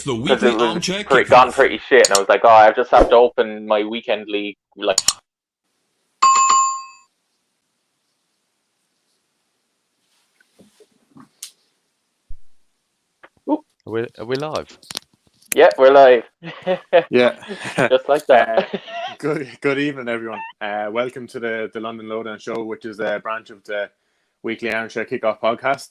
The because it weekly was armchair gone kickoff. pretty shit, and I was like, oh, I just have to open my weekend league. Like, oop, Are we live? yeah, we're live, Yeah. just like that. uh, good evening, everyone. Welcome to the London Lowdown show, which is a branch of the weekly Armchair Kickoff podcast.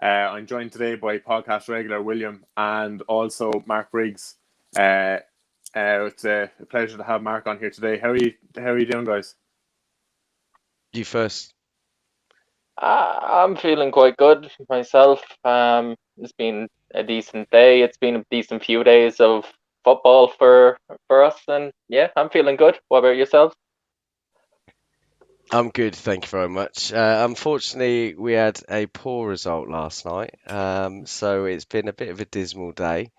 I'm joined today by podcast regular William and also Mark Briggs. It's a pleasure to have Mark on here today. How are you doing, guys? You first. I'm feeling quite good myself. It's been a decent day. It's been a decent few days of football for us, and yeah, I'm feeling good. What about yourself? I'm good, thank you very much. Unfortunately, we had a poor result last night, so it's been a bit of a dismal day.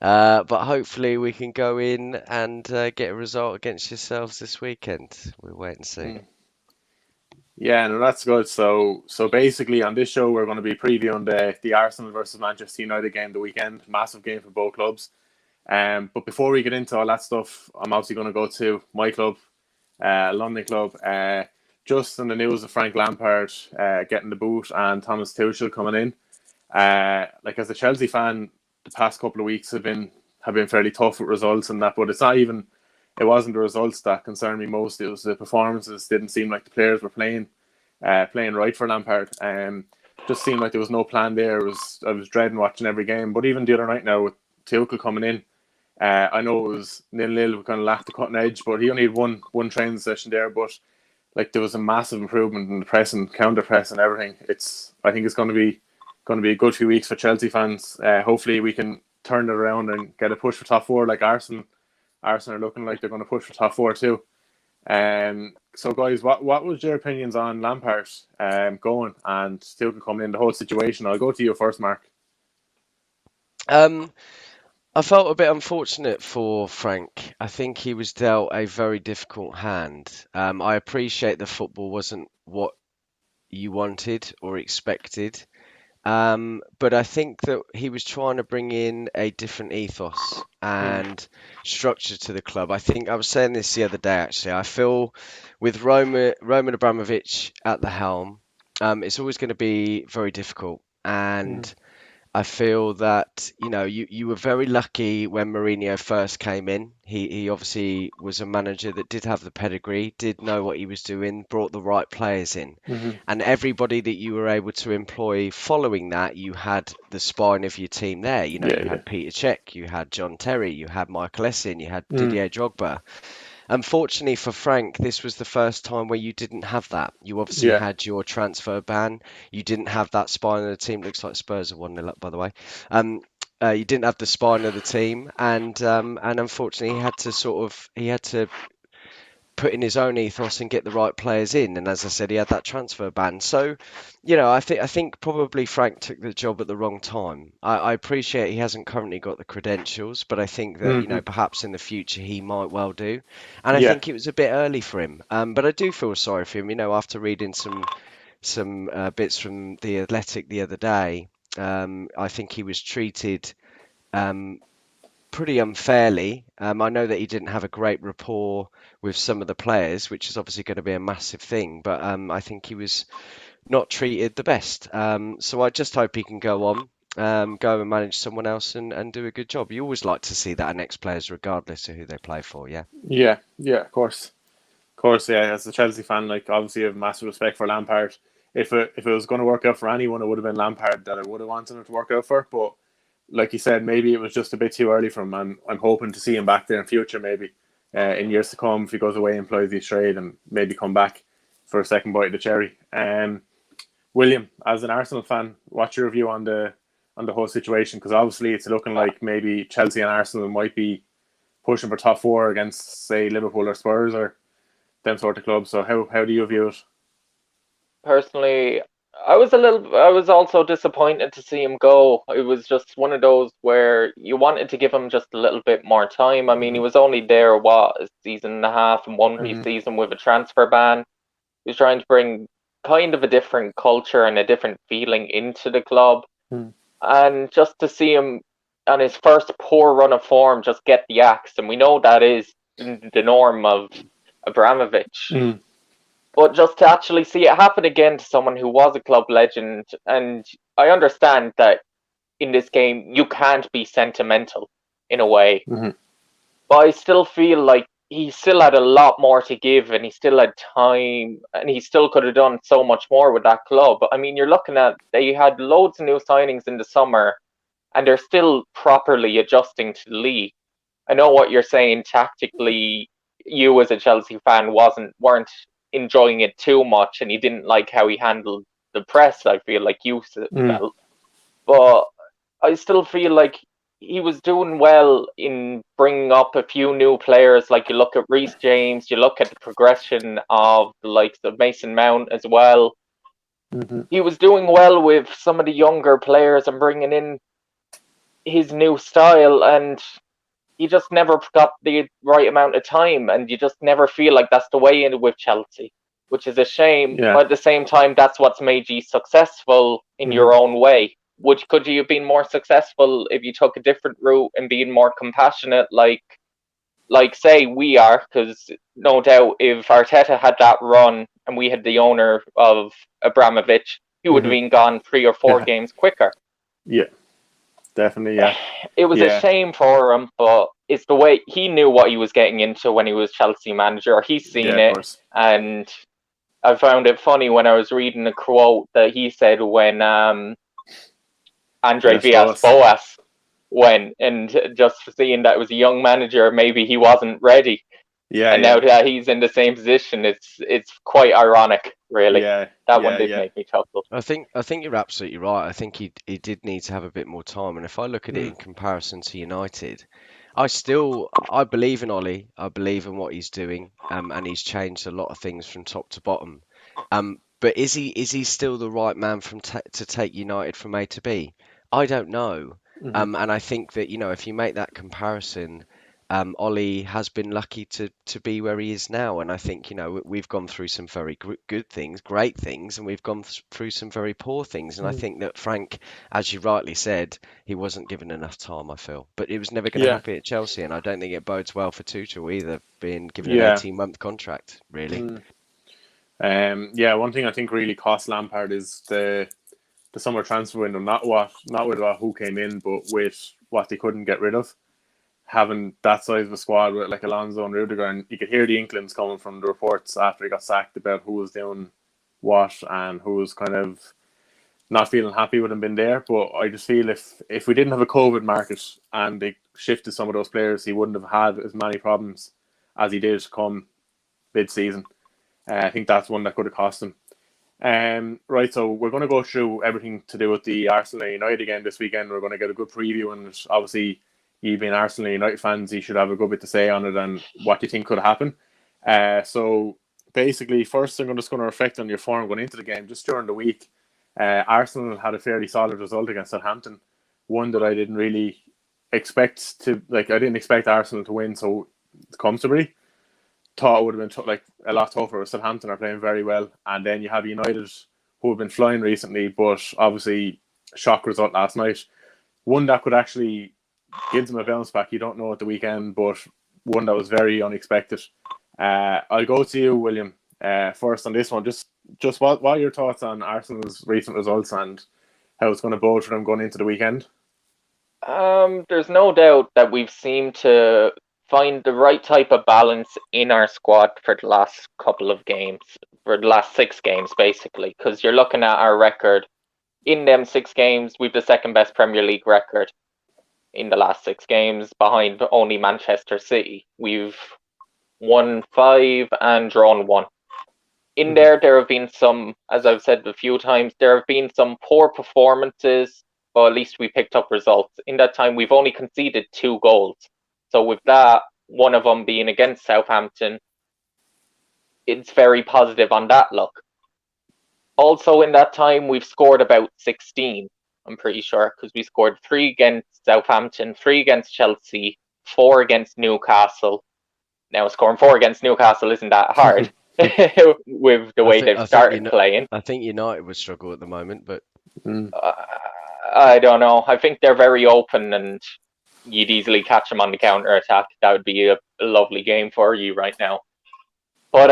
But hopefully we can go in and get a result against yourselves this weekend. We'll wait and see. Mm. Yeah, no, that's good. So basically, on this show, we're going to be previewing the Arsenal versus Manchester United game the weekend. Massive game for both clubs. But before we get into all that stuff, I'm obviously going to go to my club, London club. Just in the news of Frank Lampard getting the boot and Thomas Tuchel coming in. Like as a Chelsea fan, the past couple of weeks have been fairly tough with results and that. But it wasn't the results that concerned me most. It was the performances. Didn't seem like the players were playing right for Lampard. Just seemed like there was no plan there. I was dreading watching every game. But even the other night now with Tuchel coming in. I know it was 0-0. We kind of lacked the cutting edge, but he only had one training session there. But like there was a massive improvement in the press and counter press and everything. I think it's going to be a good few weeks for Chelsea fans. Hopefully we can turn it around and get a push for top four like Arsenal. Arsenal are looking like they're going to push for top four too. So guys, what was your opinions on Lampard going and Tuchel coming in, the whole situation? I'll go to you first, Mark. Um, I felt a bit unfortunate for Frank. I think he was dealt a very difficult hand. I appreciate the football wasn't what you wanted or expected. But I think that he was trying to bring in a different ethos Mm. and structure to the club. I think I was saying this the other day actually. I feel with Roman Abramovich at the helm, it's always going to be very difficult. Mm. And I feel that, you were very lucky when Mourinho first came in. He obviously was a manager that did have the pedigree, did know what he was doing, brought the right players in. Mm-hmm. And everybody that you were able to employ following that, you had the spine of your team there. Yeah, You yeah. had Peter Cech, you had John Terry, you had Michael Essien, you had Mm. Didier Drogba. Unfortunately for Frank, this was the first time where you didn't have that. You obviously Yeah. had your transfer ban. You didn't have that spine of the team. Looks like Spurs are 1-0 up, by the way. You didn't have the spine of the team, and unfortunately, he had to put in his own ethos and get the right players in. And as I said, he had that transfer ban. So, I think probably Frank took the job at the wrong time. I appreciate he hasn't currently got the credentials, but I think that Mm-hmm. perhaps in the future he might well do. And I Yeah. think it was a bit early for him. But I do feel sorry for him. After reading some bits from the Athletic the other day, I think he was treated. Um, Pretty unfairly. I know that he didn't have a great rapport with some of the players, which is obviously going to be a massive thing, but I think he was not treated the best. So I just hope he can go on, go and manage someone else and do a good job. You always like to see that in ex-players, regardless of who they play for, yeah. Yeah. Yeah. Of course. Of course, yeah. As a Chelsea fan, like obviously, I have massive respect for Lampard. If it was going to work out for anyone, it would have been Lampard that I would have wanted it to work out for. But like you said, maybe it was just a bit too early for him. I'm hoping to see him back there in future, maybe in years to come, if he goes away and plays his trade, and maybe come back for a second bite of the cherry. William, as an Arsenal fan, what's your view on the whole situation? Because obviously, it's looking like maybe Chelsea and Arsenal might be pushing for top four against, say, Liverpool or Spurs or them sort of clubs. So how do you view it? Personally, I was also disappointed to see him go. It was just one of those where you wanted to give him just a little bit more time. I mean, he Mm-hmm. was only there, what, a season and a half and one Mm-hmm. season with a transfer ban. He was trying to bring kind of a different culture and a different feeling into the club. And just to see him on his first poor run of form, just get the axe, and we know that is the norm of Abramovich. Mm. But just to actually see it happen again to someone who was a club legend, and I understand that in this game you can't be sentimental in a way, Mm-hmm. but I still feel like he still had a lot more to give, and he still had time, and he still could have done so much more with that club. I mean, you're looking at, they had loads of new signings in the summer, and they're still properly adjusting to the league. I know what you're saying tactically. You as a Chelsea fan weren't enjoying it too much, and you didn't like how he handled the press. I feel like you Mm. felt, but I still feel like he was doing well in bringing up a few new players. Like, you look at Reece James, you look at the progression of the likes of Mason Mount as well. Mm-hmm. He was doing well with some of the younger players and bringing in his new style, and he just never got the right amount of time, and you just never feel like that's the way in with Chelsea, which is a shame. Yeah. But at the same time, that's what's made you successful in Mm-hmm. your own way. Could you have been more successful if you took a different route and being more compassionate, like say we are? Because no doubt, if Arteta had that run and we had the owner of Abramovich, he would have Mm-hmm. been gone 3 or 4 Yeah. games quicker. Yeah. Definitely. Yeah. It was a Yeah. shame for him, but it's the way he knew what he was getting into when he was Chelsea manager. He's Yeah. seen Of it, course. and I found it funny when I was reading a quote that he said when Andre Villas-Boas. Villas-Boas went, and just seeing that it was a young manager, maybe he wasn't ready, Yeah. and now Yeah. that he's in the same position, it's quite ironic, really. Yeah. That one Yeah. did Yeah. make me chuckle. I think you're absolutely right. I think he did need to have a bit more time. And if I look at it Mm. in comparison to United, I believe in Ollie. I believe in what he's doing. And he's changed a lot of things from top to bottom. But is he still the right man to take United from A to B? I don't know. Mm-hmm. And I think that, if you make that comparison, Ollie has been lucky to be where he is now, and I think we've gone through some very good things, great things, and we've gone through some very poor things. And I Mm. think that Frank, as you rightly said, he wasn't given enough time. I feel, but it was never going to Yeah. happen at Chelsea, and I don't think it bodes well for Tuchel either, being given an Yeah. 18-month contract. Really, Mm. Yeah. One thing I think really cost Lampard is the summer transfer window. Not with who came in, but with what they couldn't get rid of. Having that size of a squad with like Alonso and Rudiger, and you could hear the inklings coming from the reports after he got sacked about who was doing what and who was kind of not feeling happy with him being there. But I just feel if we didn't have a COVID market and they shifted some of those players, he wouldn't have had as many problems as he did come mid-season. I think that's one that could have cost him. Right, so we're going to go through everything to do with the Arsenal and United game this weekend. We're going to get a good preview, and obviously, you being Arsenal and United fans, you should have a good bit to say on it and what you think could happen. So basically, first, I'm just going to reflect on your form going into the game. Just during the week, Arsenal had a fairly solid result against Southampton, one that I didn't really expect to, like, I didn't expect Arsenal to win so comfortably. Thought it would have been a lot tougher. Southampton are playing very well, and then you have United, who have been flying recently, but obviously shock result last night. One that could actually give them a bounce back. You don't know at the weekend, but one that was very unexpected. I'll go to you, William, first on this one. Just what are your thoughts on Arsenal's recent results and how it's going to bode for them going into the weekend? There's no doubt that we've seemed to find the right type of balance in our squad for the last couple of games, for the last 6 games, basically. Because you're looking at our record in them 6 games, we've the second best Premier League record in the last 6 games, behind only Manchester City. We've won 5 and drawn 1. In there have been some, as I've said a few times, there have been some poor performances, but at least we picked up results. In that time, we've only conceded 2 goals. So with that, one of them being against Southampton, it's very positive on that look. Also in that time, we've scored about 16, I'm pretty sure, because we scored 3 against Southampton, 3 against Chelsea, 4 against Newcastle. Now, scoring 4 against Newcastle isn't that hard with the I way think they've I think started playing. I think United would struggle at the moment, but Mm. Uh, I don't know. I think they're very open, and you'd easily catch them on the counter attack. That would be a lovely game for you right now. But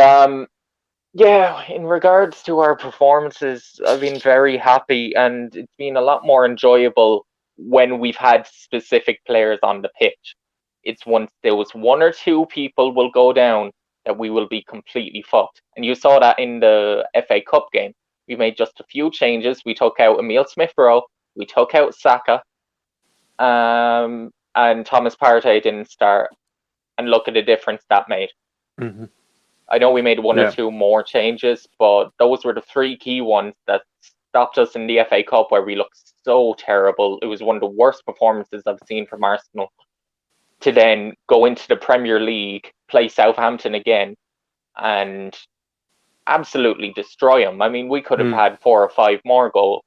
yeah, in regards to our performances, I've been very happy, and it's been a lot more enjoyable when we've had specific players on the pitch. It's once there was one or two people will go down that we will be completely fucked. And you saw that in the FA Cup game. We made just a few changes. We took out Emile Smith Rowe, we took out Saka, and Thomas Partey didn't start. And look at the difference that made. Mm-hmm. I know we made one or Yeah. two more changes, but those were the three key ones that stopped us in the FA Cup, where we looked so terrible. It was one of the worst performances I've seen from Arsenal. To then go into the Premier League, play Southampton again, and absolutely destroy them. I mean, we could have had 4 or 5 more goals.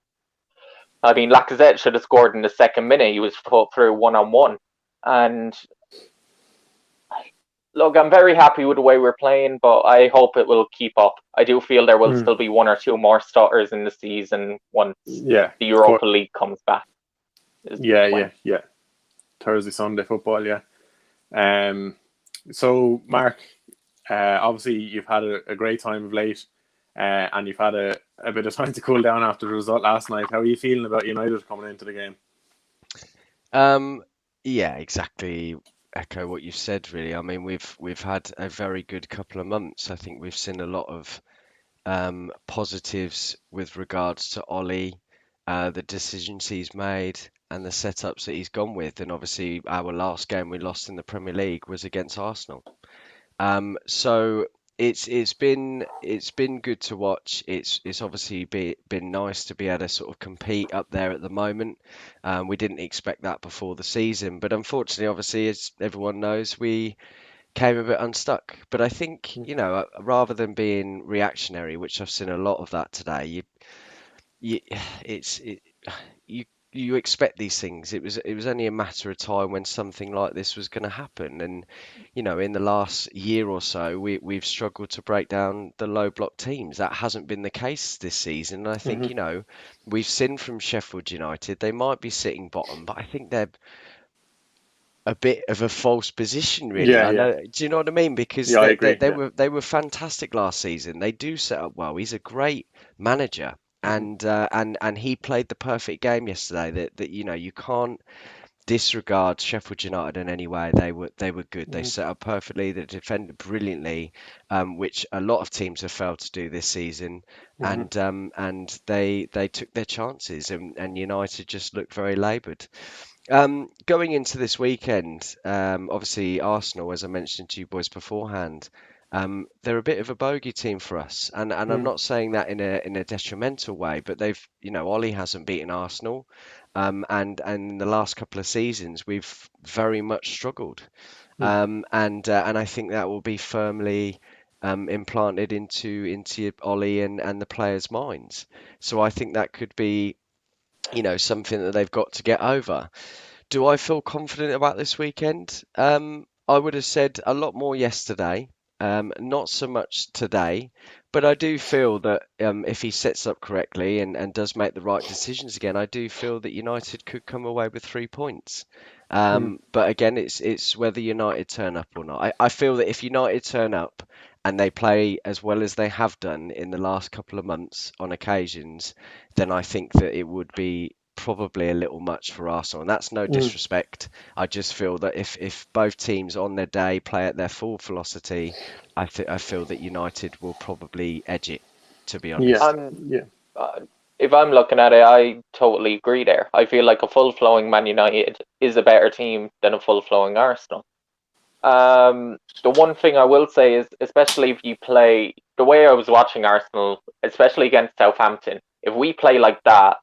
I mean, Lacazette should have scored in the second minute. He was put through 1-on-1. And look, I'm very happy with the way we're playing, but I hope it will keep up. I do feel there will still be 1 or 2 more stutters in the season once the Europa League comes back. Yeah. Thursday, Sunday football, yeah. So, Mark, obviously you've had a great time of late, and you've had a bit of time to cool down after the result last night. How are you feeling about United coming into the game? Yeah, exactly. Echo what you've said, really. I mean, we've had a very good couple of months. I think we've seen a lot of positives with regards to Ollie, the decisions he's made, and the setups that he's gone with. And obviously, our last game we lost in the Premier League was against Arsenal. So it's been good to watch. It's obviously been nice to be able to sort of compete up there at the moment. We didn't expect that before the season, but unfortunately, obviously, as everyone knows, we came a bit unstuck. But I think, rather than being reactionary, which I've seen a lot of that today, you it's it, you expect these things. It was only a matter of time when something like this was going to happen. And in the last year or so, we've struggled to break down the low block teams. That hasn't been the case this season. And I think we've seen from Sheffield United, they might be sitting bottom, but I think they're a bit of a false position, really. I know. Do you know what I mean? Because I they, agree. they were fantastic last season. They do set up well. He's a great manager, and he played the perfect game yesterday. That you can't disregard Sheffield United in any way. They were good. They set up perfectly. They defended brilliantly, which a lot of teams have failed to do this season. And they took their chances, and United just looked very laboured. Going into this weekend, obviously Arsenal, as I mentioned to you boys beforehand, they're a bit of a bogey team for us, and I'm not saying that in a detrimental way, but Ollie hasn't beaten Arsenal, and in the last couple of seasons we've very much struggled, and I think that will be firmly implanted into Ollie and the players' minds. So I think that could be something that they've got to get over. Do I feel confident about this weekend? I would have said a lot more yesterday, not so much today, but I do feel that if he sets up correctly and does make the right decisions again, I do feel that United could come away with 3 points. But again, it's whether United turn up or not. I feel that if United turn up and they play as well as they have done in the last couple of months on occasions, then I think that it would be probably a little much for Arsenal. And that's no disrespect. I just feel that if both teams on their day play at their full velocity, I feel that United will probably edge it, to be honest. If I'm looking at it, I totally agree there. I feel like a full-flowing Man United is a better team than a full-flowing Arsenal. The one thing I will say is, especially if you play the way I was watching Arsenal, especially against Southampton, if we play like that,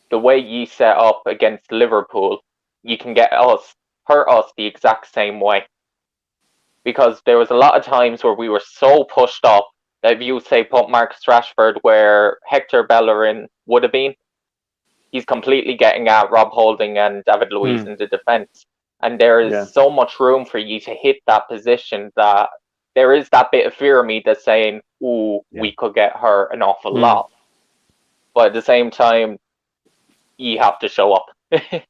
the way you set up against Liverpool, you can hurt us the exact same way. Because there was a lot of times where we were so pushed up that if you say put Marcus Rashford where Hector Bellerin would have been, he's completely getting at Rob Holding and David Luiz in the defence. And there is so much room for you to hit that position that there is that bit of fear of me that's saying, we could get hurt an awful lot. But at the same time, you have to show up.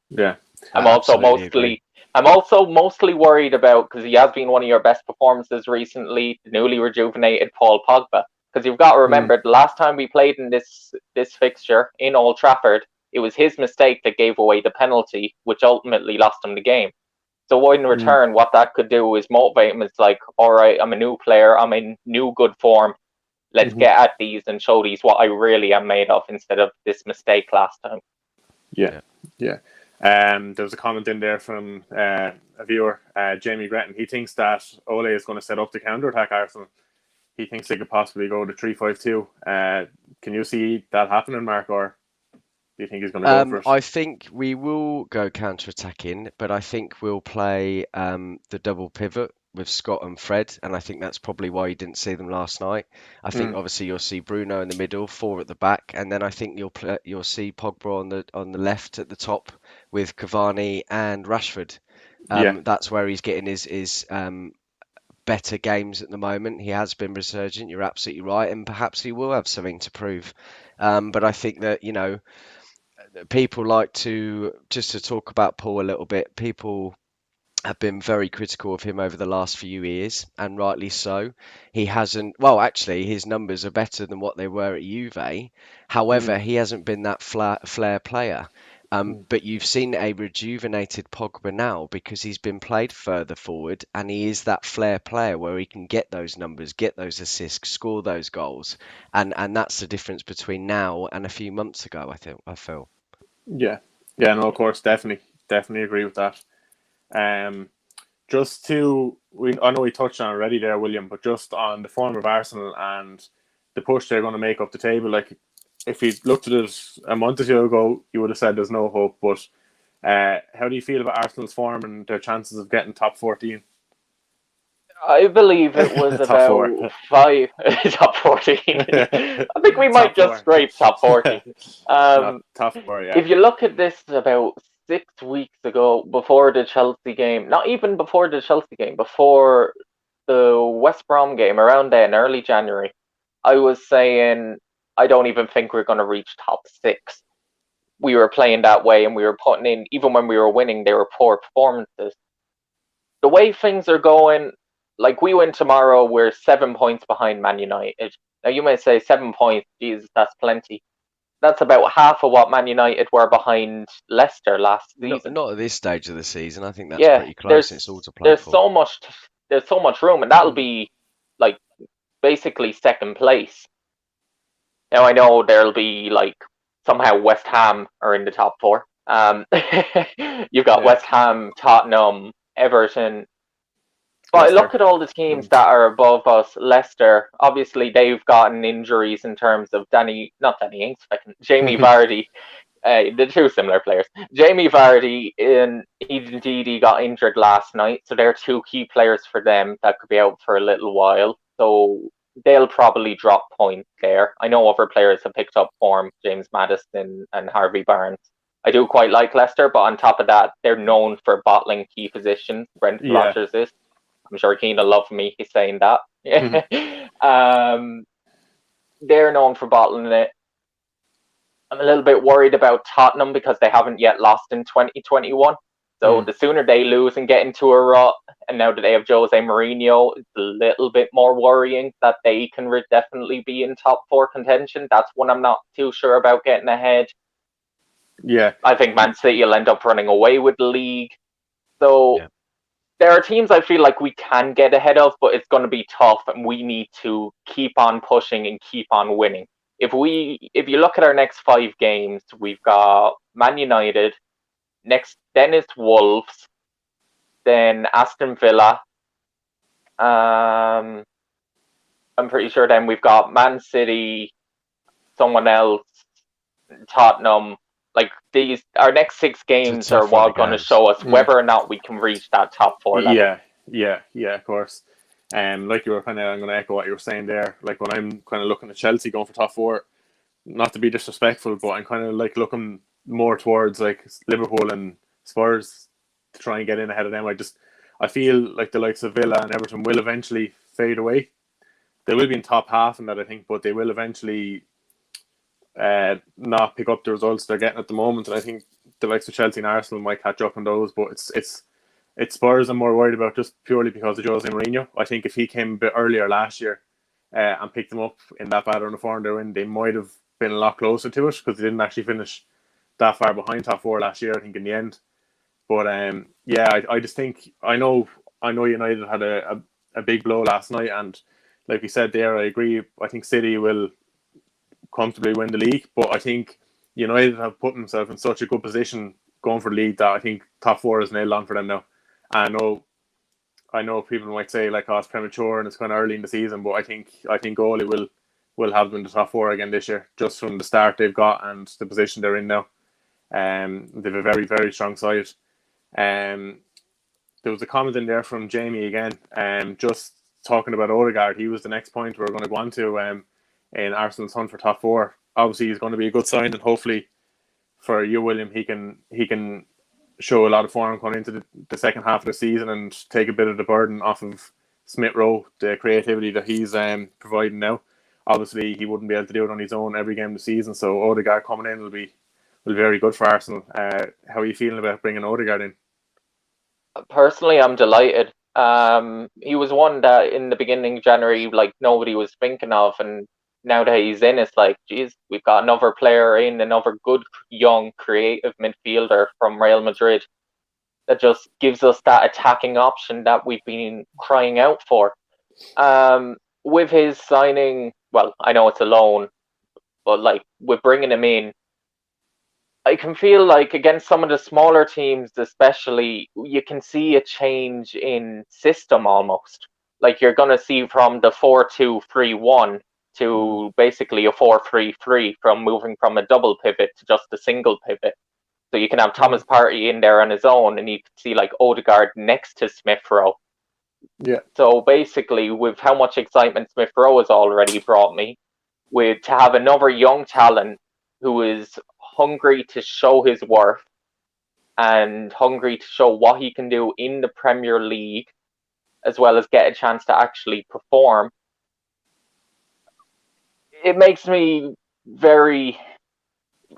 Yeah. I'm also Absolutely agree. mostly worried about, because he has been one of your best performances recently, the newly rejuvenated Paul Pogba. Because you've got to Mm. remember, the last time we played in this fixture in Old Trafford, it was his mistake that gave away the penalty, which ultimately lost him the game. So in Mm. return, what that could do is motivate him. It's like, all right, I'm a new player, I'm in new good form. Let's Hmm. get at these and show these what I really am made of instead of this mistake last time. Yeah. Yeah. Yeah. There was a comment in there from a viewer, Jamie Gretton. He thinks that Ole is going to set up the counter attack Arsenal. He thinks they could possibly go to 3-5-2. Can you see that happening, Mark, or do you think he's going to go for it? I think we will go counter-attacking, but I think we'll play the double pivot with Scott and Fred, and I think that's probably why you didn't see them last night. I think Mm. obviously you'll see Bruno in the middle, four at the back, and then I think you'll see Pogba on the left at the top with Cavani and Rashford. Yeah. That's where he's getting his better games at the moment. He has been resurgent. You're absolutely right, and perhaps he will have something to prove. But I think that people like to just to talk about Paul a little bit. People have been very critical of him over the last few years, and rightly so. He hasn't, well, actually, his numbers are better than what they were at Juve. Mm. However, he hasn't been that flair player. Mm. But you've seen a rejuvenated Pogba now because he's been played further forward and he is that flair player where he can get those numbers, get those assists, score those goals. And that's the difference between now and a few months ago, I feel. Yeah. Yeah, no, of course, definitely agree with that. Um, I know we touched on it already there, William, but just on the form of Arsenal and the push they're going to make up the table, like if you looked at it a month or two ago, you would have said there's no hope. But how do you feel about Arsenal's form and their chances of getting top 14? I believe it was Top four. about five top 14. I think we might Top just four. scrape top 14. Not Um, top four, yeah. if you look at this about 6 weeks ago, before the Chelsea game, not even before the Chelsea game, before the West Brom game, around then, early January, I was saying I don't even think we're going to reach top six. We were playing that way and we were putting in, even when we were winning, they were poor performances. The way things are going, like we win tomorrow, we're 7 points behind Man United. Now you may say 7 points, Jesus, that's plenty. That's about half of what Man United were behind Leicester last Not season. not at this stage of the season. I think that's Yeah, pretty close and it's all to play there's for. there's so much room, and that'll be like basically second place. Now I know there'll be like somehow West Ham are in the top four. You've got Yeah. West Ham, Tottenham, Everton. But I look Leicester. at all the teams Mm. that are above us. Leicester, obviously, they've gotten injuries in terms of not Danny Ings, Jamie Vardy. The two similar players. Jamie Vardy and indeed he got injured last night, so they're two key players for them that could be out for a little while. So they'll probably drop points there. I know other players have picked up form, James Maddison and Harvey Barnes. I do quite like Leicester, but on top of that, they're known for bottling key positions. Brendan Yeah. Rodgers is. I'm sure Keane will love me. He's saying that. Mhm. um, they're known for bottling it. I'm a little bit worried about Tottenham because they haven't yet lost in 2021. So Mm. the sooner they lose and get into a rut, and now that they have Jose Mourinho, it's a little bit more worrying that they can definitely be in top four contention. That's one I'm not too sure about getting ahead. Yeah. I think Man City will end up running away with the league. So Yeah. there are teams I feel like we can get ahead of, but it's going to be tough, and we need to keep on pushing and keep on winning. If you look at our next 5 games, we've got Man United, then it's Wolves, then Aston Villa. Um, I'm pretty sure then we've got Man City, someone else, Tottenham. Like our next 6 games It's a are tough run of what going to games. show us Mm. whether or not we can reach that top four level. Yeah, of course. Like you were I'm going to echo what you were saying there. Like when I'm kind of looking at Chelsea going for top four, not to be disrespectful, but I'm kind of like looking more towards like Liverpool and Spurs to try and get in ahead of them. I feel like the likes of Villa and Everton will eventually fade away. They will be in top half in that, I think, but they will eventually. not pick up the results they're getting at the moment. And I think the likes of Chelsea and Arsenal might catch up on those, but it's Spurs I'm more worried about just purely because of Jose Mourinho. I think if he came a bit earlier last year and picked them up in that bad run of form they're in, they might have been a lot closer to it because they didn't actually finish that far behind top four last year, I think, in the end. But yeah, I just think I know United had a big blow last night, and like we said there, I agree. I think City will comfortably win the league, but I think United have put themselves in such a good position going for the league that I think top four is nailed on for them now. I know people might say like, oh, it's premature and it's kind of early in the season, but I think Goalie will have them in the top four again this year, just from the start they've got and the position they're in now. They've a very, very strong side. Um, there was a comment in there from Jamie again, just talking about Odegaard. He was the next point we are going to go on to in Arsenal's hunt for top four. Obviously, he's going to be a good sign, and hopefully for you, William, he can show a lot of form going into the second half of the season and take a bit of the burden off of Smith Rowe, the creativity that he's providing now. Obviously, he wouldn't be able to do it on his own every game of the season, so Odegaard coming in will be very good for Arsenal. How are you feeling about bringing Odegaard in? Personally, I'm delighted. He was one that in the beginning of January, like nobody was thinking of, and now that he's in, it's like, geez, we've got another player in, another good young creative midfielder from Real Madrid that just gives us that attacking option that we've been crying out for. With his signing, well, I know it's a loan, but like with bringing him in, I can feel like against some of the smaller teams, especially, you can see a change in system almost. Like you're going to see from the 4-2-3-1 to basically a 4-3-3, from moving from a double pivot to just a single pivot. So you can have Thomas Partey in there on his own, and you can see like Odegaard next to Smith Rowe. Yeah. So basically, with how much excitement Smith Rowe has already brought me, with to have another young talent who is hungry to show his worth and hungry to show what he can do in the Premier League, as well as get a chance to actually perform, it makes me very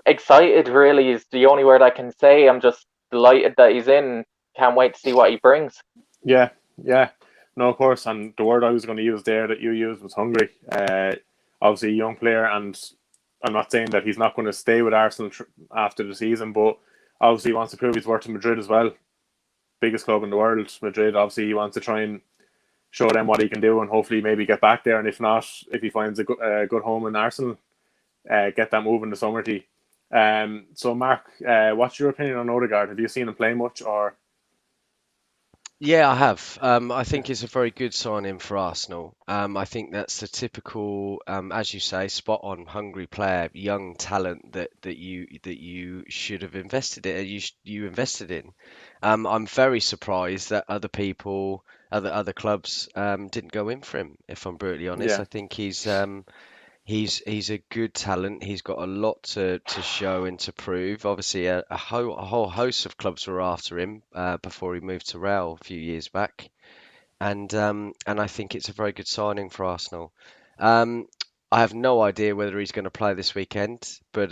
excited, really, is the only word I can say. I'm just delighted that he's in. Can't wait to see what he brings. Yeah, yeah. No, of course. And the word I was going to use there that you used was hungry. Obviously, a young player, and I'm not saying that he's not going to stay with Arsenal after the season, but obviously he wants to prove his worth to Madrid as well. Biggest club in the world, Madrid. Obviously, he wants to try and show them what he can do, and hopefully maybe get back there. And if not, if he finds a good home in Arsenal, get that move in the summer tea. So Mark, what's your opinion on Odegaard? Have you seen him play much, or? Yeah, I have. I think it's a very good signing for Arsenal. I think that's the typical, as you say, spot on, hungry player, young talent that you should have invested in. You invested in. I'm very surprised that other people, other clubs, didn't go in for him. If I'm brutally honest, Yeah, I think he's a good talent. He's got a lot to show and to prove. Obviously, a whole host of clubs were after him before he moved to Real a few years back, and I think it's a very good signing for Arsenal. Um, I have no idea whether he's going to play this weekend, but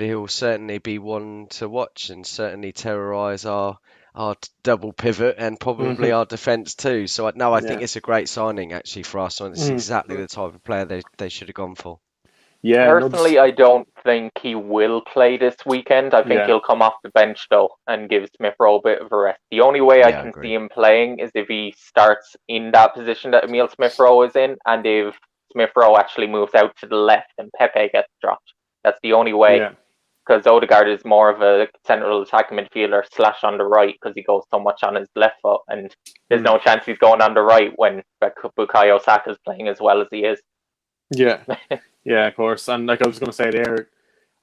he'll certainly be one to watch and certainly terrorise our double pivot and probably our defence too. So no, I think yeah, it's a great signing actually for Arsenal. It's exactly the type of player they should have gone for. yeah. No, Personally, I don't think he will play this weekend. I think yeah, he'll come off the bench though and give Smith Rowe a bit of a rest. The only way I Yeah, I can see agree. him playing is if he starts in that position that Emil Smith Rowe is in, and if Smith Rowe actually moves out to the left and Pepe gets dropped. That's the only way, yeah, because Odegaard is more of a central attacking midfielder slash on the right because he goes so much on his left foot, and there's no chance he's going on the right when Bukayo Saka is playing as well as he is. yeah, yeah. Of course. And like I was going to say there,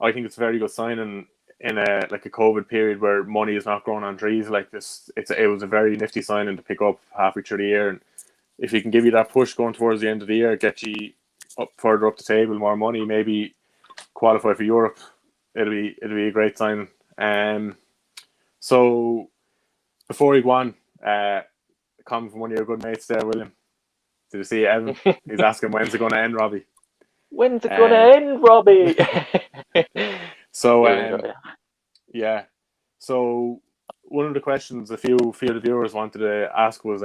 I think it's a very good sign in a like a COVID period where money is not growing on trees like this. It was a very nifty signing to pick up halfway through the year, and if he can give you that push going towards the end of the year, get you up further up the table, more money, maybe qualify for Europe, it'll be a great sign. So before you go on, a comment from one of your good mates there, William. Did you see Evan? He's asking when's it going to end, Robbie? When's it gonna Um, end, Robbie? so You'll enjoy it. yeah. So one of the questions a few of the viewers wanted to ask was,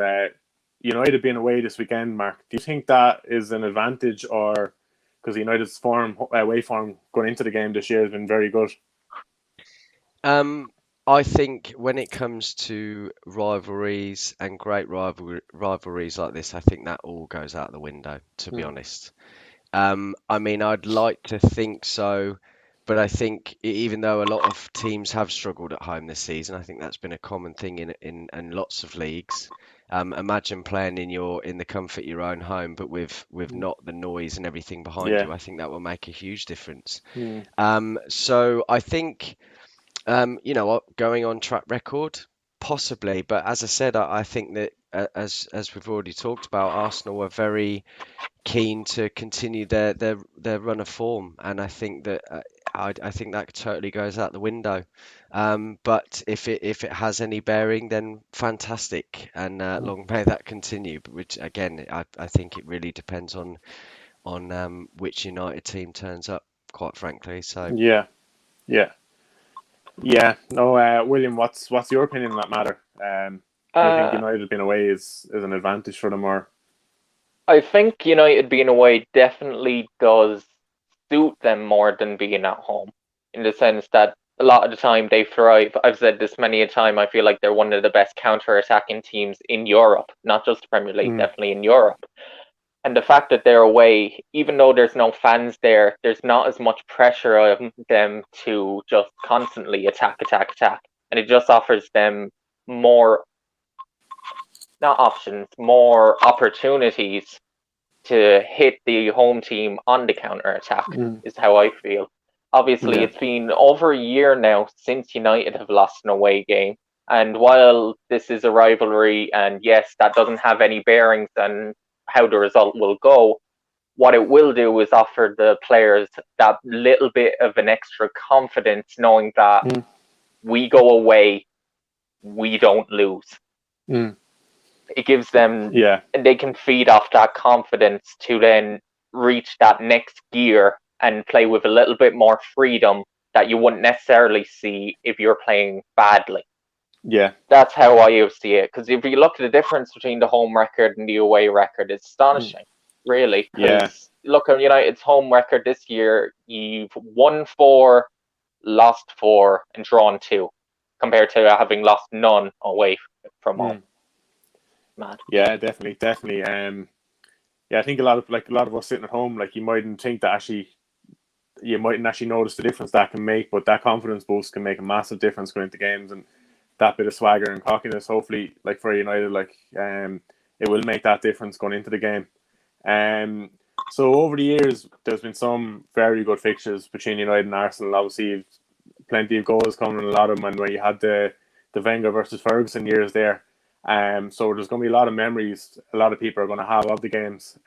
United being away this weekend, Mark. Do you think that is an advantage, or because United's away form going into the game this year has been very good? Um, I think when it comes to rivalries and great rivalries like this, I think that all goes out the window, to be Mm. honest. I mean, I'd like to think so, but I think even though a lot of teams have struggled at home this season, I think that's been a common thing in lots of leagues. Imagine playing in the comfort of your own home, but with not the noise and everything behind Yeah. you. I think that will make a huge difference. Mm. So I think going on track record, possibly, but as I said, I think that as we've already talked about, Arsenal are very keen to continue their run of form, and I think that I think that totally goes out the window. But if it has any bearing, then fantastic, and Mm. long may that continue. But which again, I think it really depends on which United team turns up, quite frankly. So. Yeah. Yeah. Yeah. No, William, what's your opinion on that matter? Do you think Uh, United being away is an advantage for them, or? I think United being away definitely does suit them more than being at home, in the sense that a lot of the time they thrive. I've said this many a time. I feel like they're one of the best counter-attacking teams in Europe, not just the Premier League, Mm. definitely in Europe. And the fact that they're away, even though there's no fans there, there's not as much pressure on them to just constantly attack, attack, attack. And it just offers them more, not options, more opportunities to hit the home team on the counter attack, Mm. is how I feel. Obviously, Yeah. it's been over a year now since United have lost an away game. And while this is a rivalry, and yes, that doesn't have any bearings on how the result will go, what it will do is offer the players that little bit of an extra confidence knowing that Mm. we go away, we don't lose. Mm. It gives them, Yeah. and they can feed off that confidence to then reach that next gear and play with a little bit more freedom that you wouldn't necessarily see if you're playing badly. Yeah. That's how I see it. Because if you look at the difference between the home record and the away record, it's Mm. astonishing, really. Yeah. Because look at United's home record this year, you've won four, lost four, and drawn two, compared to having lost none away from home. Mm. Mad. Yeah. Definitely. Definitely. Yeah. I think a lot of us sitting at home, like you mightn't actually notice the difference that can make, but that confidence boost can make a massive difference going into games, and that bit of swagger and cockiness, hopefully, like for United, it will make that difference going into the game. Um, so over the years, there's been some very good fixtures between United and Arsenal. Obviously, plenty of goals coming, a lot of them, and when you had the Wenger versus Ferguson years there. So there's going to be a lot of memories a lot of people are going to have of the games.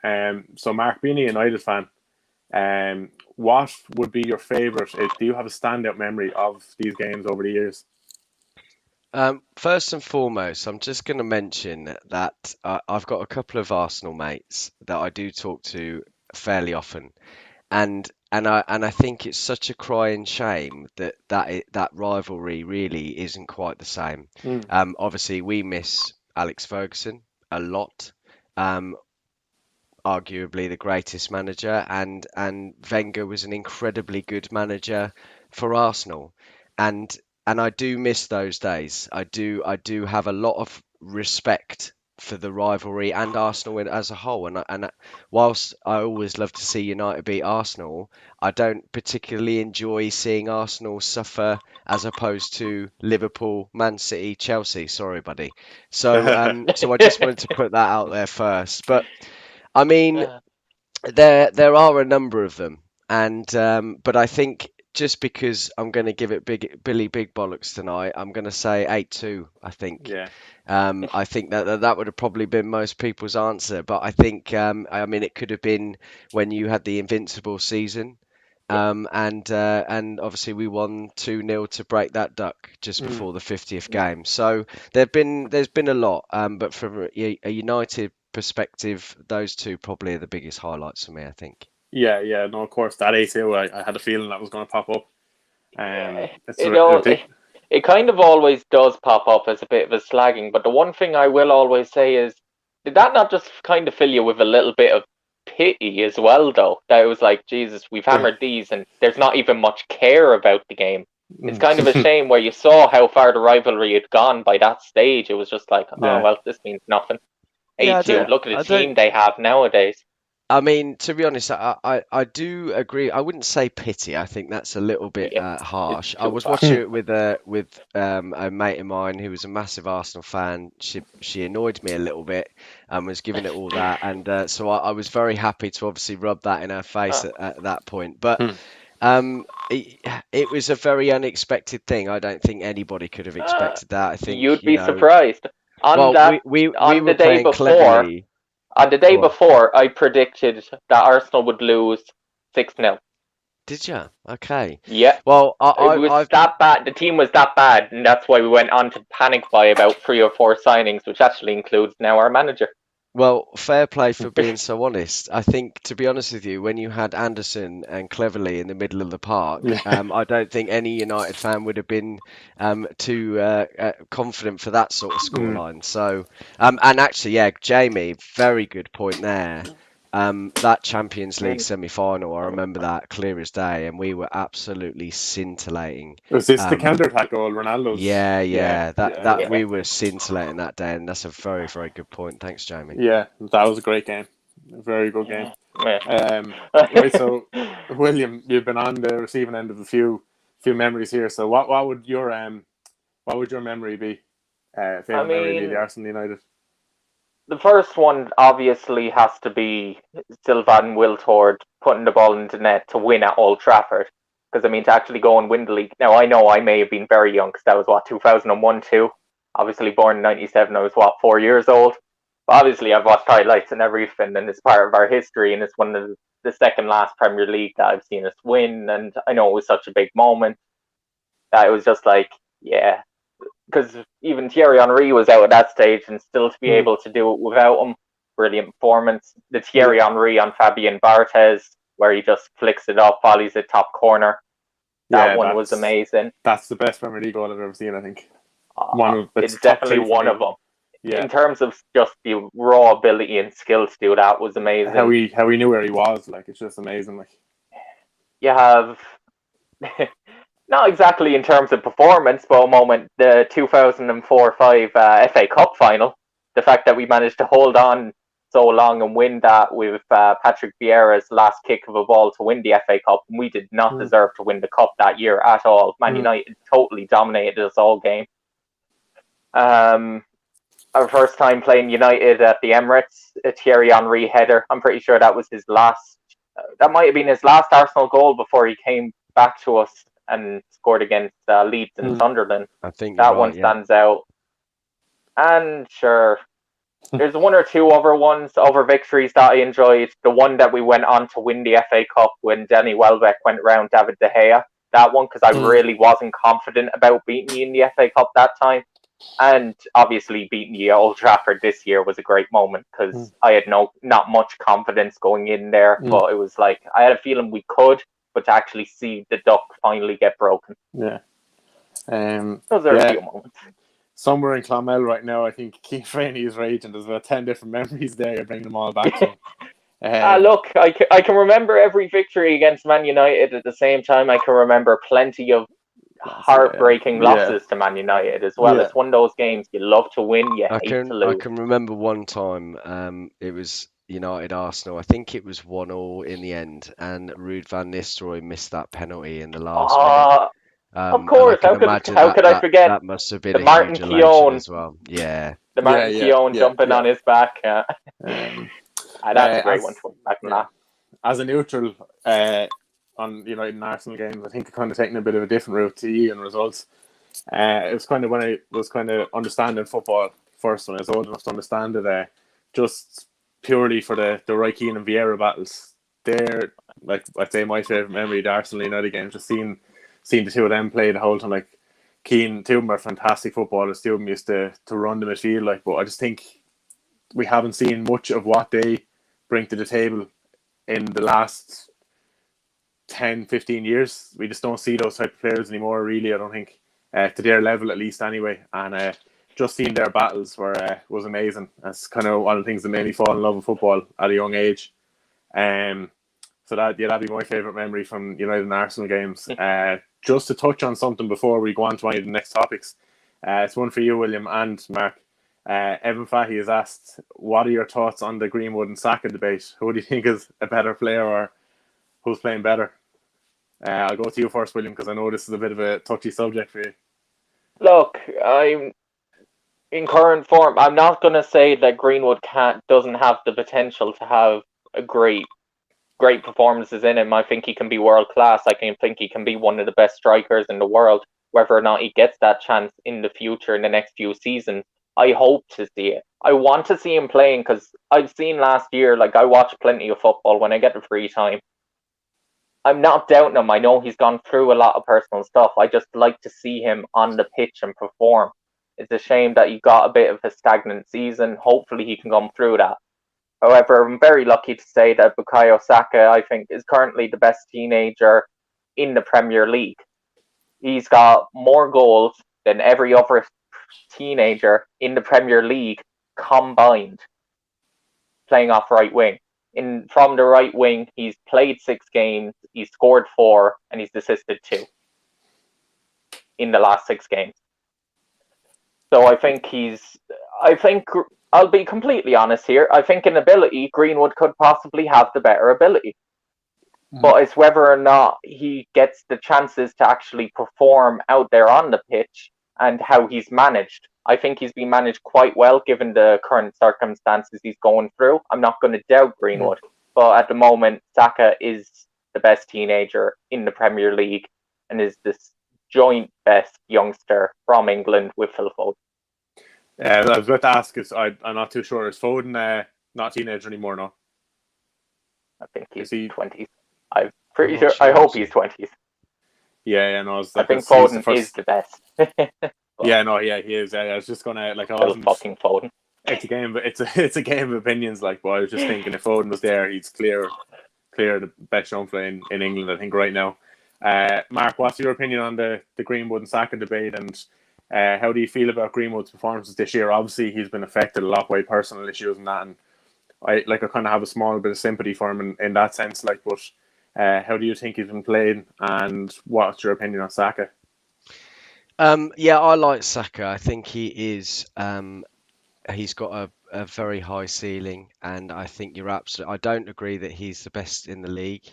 So Mark, being a United fan, what would be your favourite? Do you have a standout memory of these games over the years? First and foremost, I'm just going to mention that I've got a couple of Arsenal mates that I do talk to fairly often, and I think it's such a crying shame that rivalry really isn't quite the same. Mm. Obviously, we miss Alex Ferguson a lot. Um, Arguably the greatest manager, and Wenger was an incredibly good manager for Arsenal, and I do miss those days. I do have a lot of respect for the rivalry and Arsenal as a whole, and whilst I always love to see United beat Arsenal, I don't particularly enjoy seeing Arsenal suffer as opposed to Liverpool, Man City, Chelsea. Sorry, buddy. So I just wanted to put that out there first, but. I mean, there are a number of them, and but I think just because I'm going to give it Billy Big Bollocks tonight, I'm going to say 8-2. Yeah. I think that would have probably been most people's answer, but I think I mean it could have been when you had the invincible season. Yeah. And obviously we won 2-0 to break that duck just Mm. before the 50th game. So there's been a lot, but from a United perspective, those two probably are the biggest highlights for me, I think. Yeah. No, of course that ACO. I had a feeling that was going to pop up. Yeah, It's it all ridiculous. it kind of always does pop up as a bit of a slagging, but the one thing I will always say is, did that not just kind of fill you with a little bit of pity as well, though? That it was like, Jesus, we've hammered these, and there's not even much care about the game. It's kind of a shame where you saw how far the rivalry had gone by that stage. It was just like, oh, Yeah. well, this means nothing. Yeah, 8-2, look at I the don't. team they have nowadays. I mean, to be honest, I do agree. I wouldn't say pity. I think that's a little bit Yeah, it's harsh. I too was far. watching it with a mate of mine who was a massive Arsenal fan. She annoyed me a little bit and was giving it all that, and so I was very happy to obviously rub that in her face Uh, at that point. But it, it was a very unexpected thing. I don't think anybody could have uh, expected that. I think, you'd be surprised. On well, that, we on the were day playing before, cleverly. On the day Go on. before, I predicted that Arsenal would lose 6-0. Did you? Okay. Yeah, Well, it was I've that bad. The team was that bad, and that's why we went on to panic buy about 3 or 4 signings, which actually includes now our manager. Well, fair play for being so honest. I think, to be honest with you, when you had Anderson and Cleverley in the middle of the park, Yeah. I don't think any United fan would have been too confident for that sort of scoreline. So, and actually, yeah, Jamie, very good point there. That Champions League And semi-final, I remember that clear as day, and we were absolutely scintillating. Was this the Um, counter-attack goal, Ronaldo's? yeah, Yeah, yeah, yeah, that yeah. yeah, we were scintillating that day, and that's a very, very good point. Thanks, Jamie. Yeah, that was a great game. A very good game. yeah. Right, so William, you've been on the receiving end of a few memories here. So what would your memory be? I Favorite memory be the mean, Arsenal United. the first one obviously has to be Sylvain Wiltord putting the ball into net to win at Old Trafford. Because, I mean, to actually go and win the league. Now, I know I may have been very young because that was, what, 2001 too? Obviously, born in 97, I was, what, 4 years old? But obviously, I've watched highlights and everything, and it's part of our history, and it's one of the second last Premier League that I've seen us win. And I know it was such a big moment that it was just like, yeah, because even Thierry Henry was out at that stage, and still to be Mm. able to do it without him, brilliant performance. The Thierry Yeah, Henry on Fabien Barthez, where he just flicks it up, volleys it top corner. That yeah, one was amazing. that's the best Premier League goal I've ever seen. I think one of it's It's top definitely three for one me. of them. Yeah, In terms of just the raw ability and skill to do that was how amazing. he knew where he was, like it's just amazing. Like You have not exactly in terms of performance, but a moment the 2004-5 FA Cup final. The fact that we managed to hold on so long and win that with Patrick Vieira's last kick of a ball to win the FA Cup, and we did not mm, deserve to win the cup that year at all. Man mm, United totally dominated us all game. Um, our first time playing United at the Emirates, a Thierry Henry header. I'm pretty sure that was his last. That might have been his last Arsenal goal before he came back to us and scored against Leeds and mm. Sunderland. I think you're That one right, yeah. stands out. And sure, there's one or two other victories that I enjoyed. The one that we went on to win the FA Cup when Danny Welbeck went around David De Gea. That one, because I really wasn't confident about beating you in the FA Cup that time. And obviously beating you at Old Trafford this year was a great moment Mm, because I had not much confidence going in there, mm. but it was like I had a feeling we could, but to actually see the duck finally get broken. Yeah, Those are a yeah. few moments. Somewhere in Clonmel right now, I think Keith Rainey is raging. There's about 10 different memories there. You're bringing them all back to him. Look, I can remember every victory against Man United. At the same time, I can remember plenty of heartbreaking Yeah, losses to Man United as well. yeah. It's one of those games you love to win, you I hate to I lose. can remember one time, it was United Arsenal. I think it was 1-1 in the end, and Ruud van Nistelrooy missed that penalty in the last minute. Uh, of And I course, can imagine how could I forget that must have been the a Martin huge elation Keown as well. Yeah. the Yeah, Martin Keown jumping on his back? Um, That's a great one as to back on yeah, that. as a neutral on United and Arsenal games, I think I kind of taken a bit of a different route to you and results. It was kind of when I was kind of understanding football first, when I was old enough to understand it. Just purely for the Roy Keane and Vieira battles. They're like I'd say my favorite memory of the Arsenal United game. Just seeing the two of them play the whole time. Like Keane, two of them are fantastic footballers. Two of them used to run the midfield. Like, but I just think we haven't seen much of what they bring to the table in the last 10, 15 years. We just don't see those type of players anymore, really, I don't think, to their level at least anyway. And just seeing their battles was amazing. That's kind of one of the things that made me fall in love with football at a young age. So that'd be my favourite memory from United and Arsenal games. Just to touch on something before we go on to any of the next topics, it's one for you, William and Mark. Evan Fahy has asked, what are your thoughts on the Greenwood and Saka debate? Who do you think is a better player, or who's playing better? I'll go to you first, William, because I know this is a bit of a touchy subject for you. Look, I'm in current form. I'm not going to say that Greenwood doesn't have the potential to have a great performances in him. I think he can be world class. I think he can be one of the best strikers in the world. Whether or not he gets that chance in the future, in the next few seasons, I hope to see it. I want to see him playing because I've seen last year, like, I watch plenty of football when I get the free time. I'm not doubting him. I know he's gone through a lot of personal stuff. I just like to see him on the pitch and perform. It's a shame that he got a bit of a stagnant season. Hopefully he can come through that. However, I'm very lucky to say that Bukayo Saka, I think, is currently the best teenager in the Premier League. He's got more goals than every other teenager in the Premier League combined, playing off right wing. From the right wing, he's played 6 games, he's scored 4, and he's assisted 2 in the last 6 games. So I think I'll be completely honest here. I think in ability, Greenwood could possibly have the better ability. But it's whether or not he gets the chances to actually perform out there on the pitch and how he's managed. I think he's been managed quite well given the current circumstances he's going through. I'm not going to doubt Greenwood. But at the moment, Saka is the best teenager in the Premier League and is this joint best youngster from England with Phil Foden. I was about to ask, I'm not too sure. Is Foden not a teenager anymore, no? I think he's 20s. I'm pretty sure. Sure, I hope he's 20s. Yeah, no. I think Foden is the best. Yeah, no, yeah, he is. I was just gonna I wasn't fucking Foden. It's a game, but it's a game of opinions. Like, but I was just thinking if Foden was there, he's clear the best young player in England, I think, right now. Mark, what's your opinion on the Greenwood and Saka debate, and how do you feel about Greenwood's performances this year? Obviously, he's been affected a lot by personal issues and that, and I kind of have a small bit of sympathy for him in that sense. Like, but how do you think he's been playing, and what's your opinion on Saka? Yeah, I like Saka. I think he is. He's got a very high ceiling, and I think you're absolutely. I don't agree that he's the best in the league.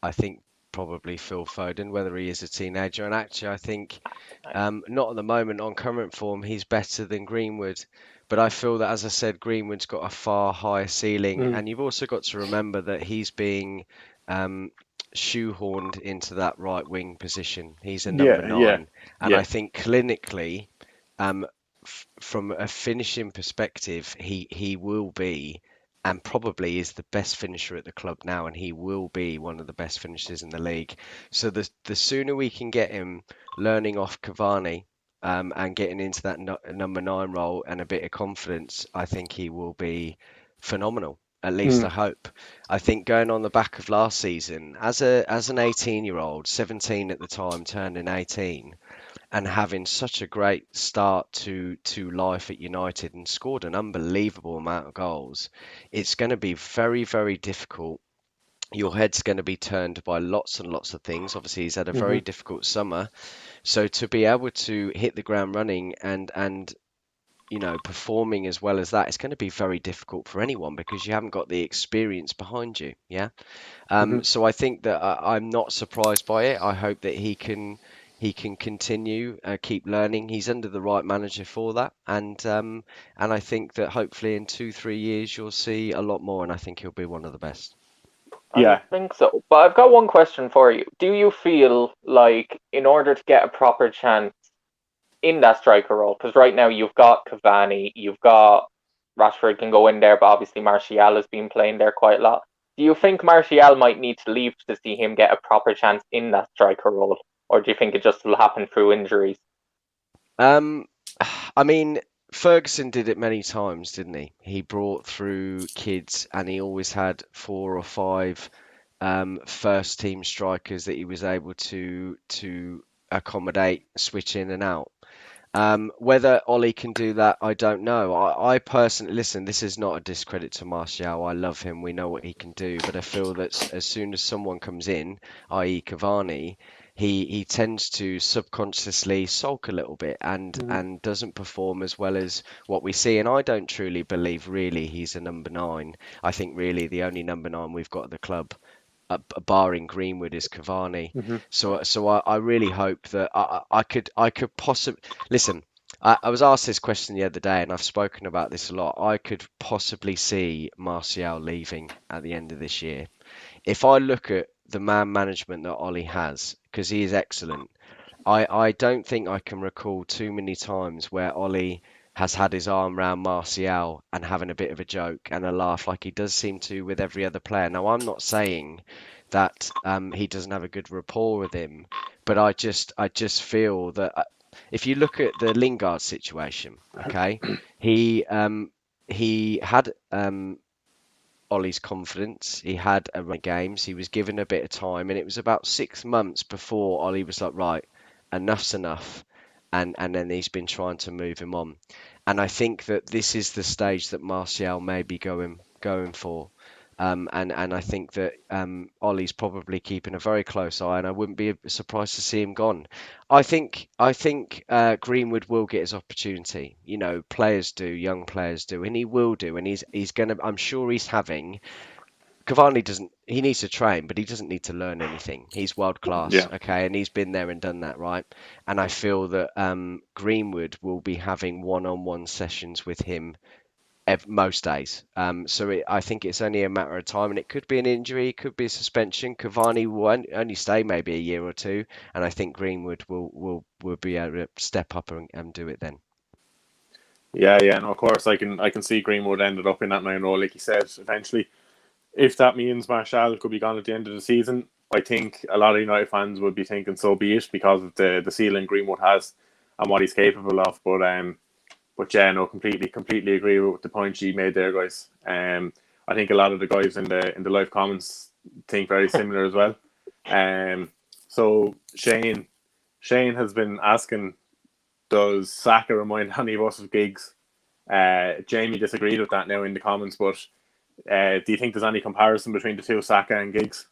I think probably Phil Foden, whether he is a teenager. And actually, I think not at the moment on current form, he's better than Greenwood. But I feel that, as I said, Greenwood's got a far higher ceiling, and you've also got to remember that he's being shoehorned into that right wing position. He's a number 9, and I think clinically, from a finishing perspective, he will be, and probably is, the best finisher at the club now, and he will be one of the best finishers in the league. So the sooner we can get him learning off Cavani, and getting into that number 9 role and a bit of confidence, I think he will be phenomenal. At least I hope. I think going on the back of last season, as an 18-year-old, 17 at the time, turning 18, and having such a great start to life at United and scored an unbelievable amount of goals, it's going to be very, very difficult. Your head's going to be turned by lots and lots of things. Obviously, he's had a very difficult summer. So to be able to hit the ground running and performing as well as that, it's going to be very difficult for anyone because you haven't got the experience behind you. Yeah. So I think that I'm not surprised by it. I hope that he can continue, keep learning. He's under the right manager for that, and I think that hopefully in 2-3 years you'll see a lot more, and I think he'll be one of the best. I think so. But I've got one question for you. Do you feel like in order to get a proper chance in that striker role, because right now you've got Cavani, you've got Rashford can go in there, but obviously Martial has been playing there quite a lot. Do you think Martial might need to leave to see him get a proper chance in that striker role? Or do you think it just will happen through injuries? I mean, Ferguson did it many times, didn't he? He brought through kids, and he always had 4 or 5 first team strikers that he was able to accommodate, switch in and out. Whether Ollie can do that, I don't know. I personally, listen, this is not a discredit to Martial. I love him. We know what he can do. But I feel that as soon as someone comes in, i.e. Cavani, he tends to subconsciously sulk a little bit and doesn't perform as well as what we see. And I don't truly believe really he's a number 9. I think really the only number 9 we've got at the club, barring Greenwood, is Cavani. Mm-hmm. So I really hope that I could possibly listen. I was asked this question the other day, and I've spoken about this a lot. I could possibly see Martial leaving at the end of this year. If I look at the man management that Ollie has, because he is excellent, I don't think I can recall too many times where Ollie has had his arm round Martial and having a bit of a joke and a laugh like he does seem to with every other player. Now, I'm not saying that he doesn't have a good rapport with him, but I just feel that if you look at the Lingard situation, okay, he had Ollie's confidence. He had a run of games. He was given a bit of time, and it was about 6 months before Ollie was like, right, enough's enough, and then he's been trying to move him on. And I think that this is the stage that Martial may be going for. And I think that Ollie's probably keeping a very close eye, and I wouldn't be surprised to see him gone. I think Greenwood will get his opportunity. You know, players do, young players do, and he will do. And he's gonna. I'm sure he's having. Cavani doesn't. He needs to train, but he doesn't need to learn anything. He's world class, Yeah. okay, and he's been there and done that, right? And I feel that Greenwood will be having one-on-one sessions with him most days. I think it's only a matter of time, and it could be an injury, it could be a suspension. Cavani will only stay maybe a year or two, and I think Greenwood will be able to step up and do it then. Yeah, and of course I can see Greenwood ended up in that 9 role, like you said, eventually. If that means Martial could be gone at the end of the season, I think a lot of United fans would be thinking so be it because of the ceiling Greenwood has and what he's capable of. But yeah, no, completely agree with the point you made there, guys. I think a lot of the guys in the live comments think very similar as well. So Shane has been asking, does Saka remind any of us of Giggs? Jamie disagreed with that now in the comments, but do you think there's any comparison between the two, Saka and Giggs?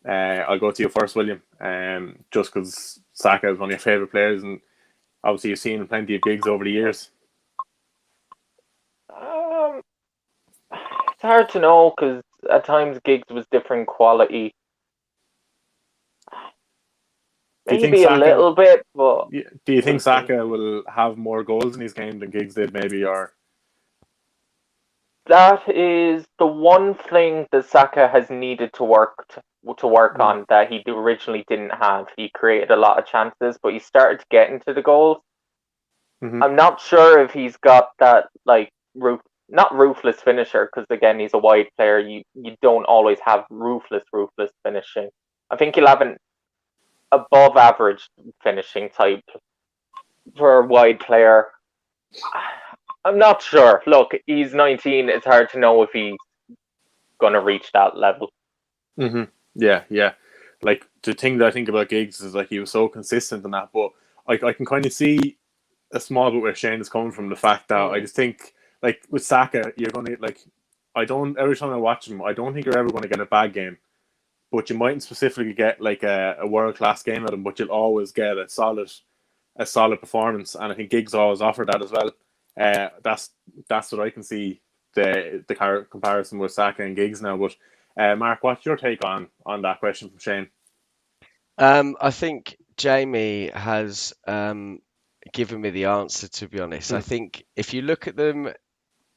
I'll go to you first, William. Just because Saka is one of your favourite players, and obviously you've seen plenty of Giggs over the years. It's hard to know because at times Giggs was different quality. Do you think Maybe a Saka, little bit, but do you think Saka will have more goals in his game than Giggs did, maybe? Or that is the one thing that Saka has needed to work on that he originally didn't have. He created a lot of chances, but he started to get into the goals. I'm not sure if he's got that not ruthless finisher, because again he's a wide player. You don't always have ruthless finishing. I think he'll have an above average finishing type for a wide player. I'm not sure. Look, he's 19. It's hard to know if he's going to reach that level. Yeah. Like, the thing that I think about Giggs is like he was so consistent in that, but I can kind of see a small bit where Shane is coming from, the fact that I just think, like, with Saka, you're going to, like, every time I watch him, I don't think you're ever going to get a bad game, but you mightn't specifically get like a world-class game at him, but you'll always get a solid performance, and I think Giggs always offered that as well. That's what I can see, the comparison with Saka and Giggs now. But Mark, what's your take on that question from Shane? I think Jamie has given me the answer, to be honest. I think if you look at them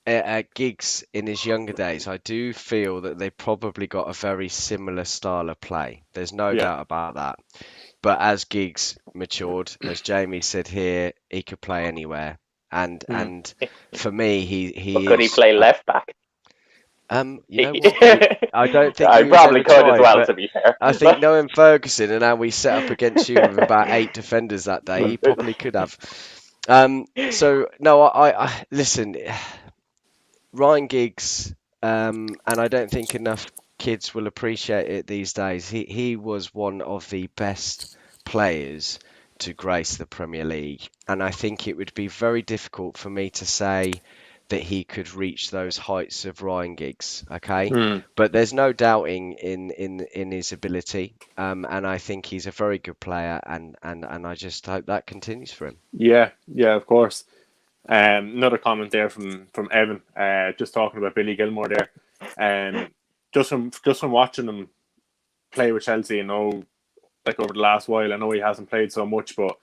at Giggs in his younger days, I do feel that they probably got a very similar style of play. There's no doubt about that. But as Giggs matured, as Jamie said here, he could play anywhere. And for me, could he play left back? You know what? I don't think I probably could as well, to be fair. I think knowing Ferguson and how we set up against you with about 8 defenders that day, he probably could have. So no, I listen. Ryan Giggs, and I don't think enough kids will appreciate it these days. He was one of the best players to grace the Premier League, and I think it would be very difficult for me to say that he could reach those heights of Ryan Giggs. Okay, Hmm. but there's no doubting in his ability, and I think he's a very good player, and I just hope that continues for him. Yeah, yeah, of course. Another comment there from Evan, just talking about Billy Gilmore there. Um, just from watching him play with Chelsea, like over the last while, I know he hasn't played so much, but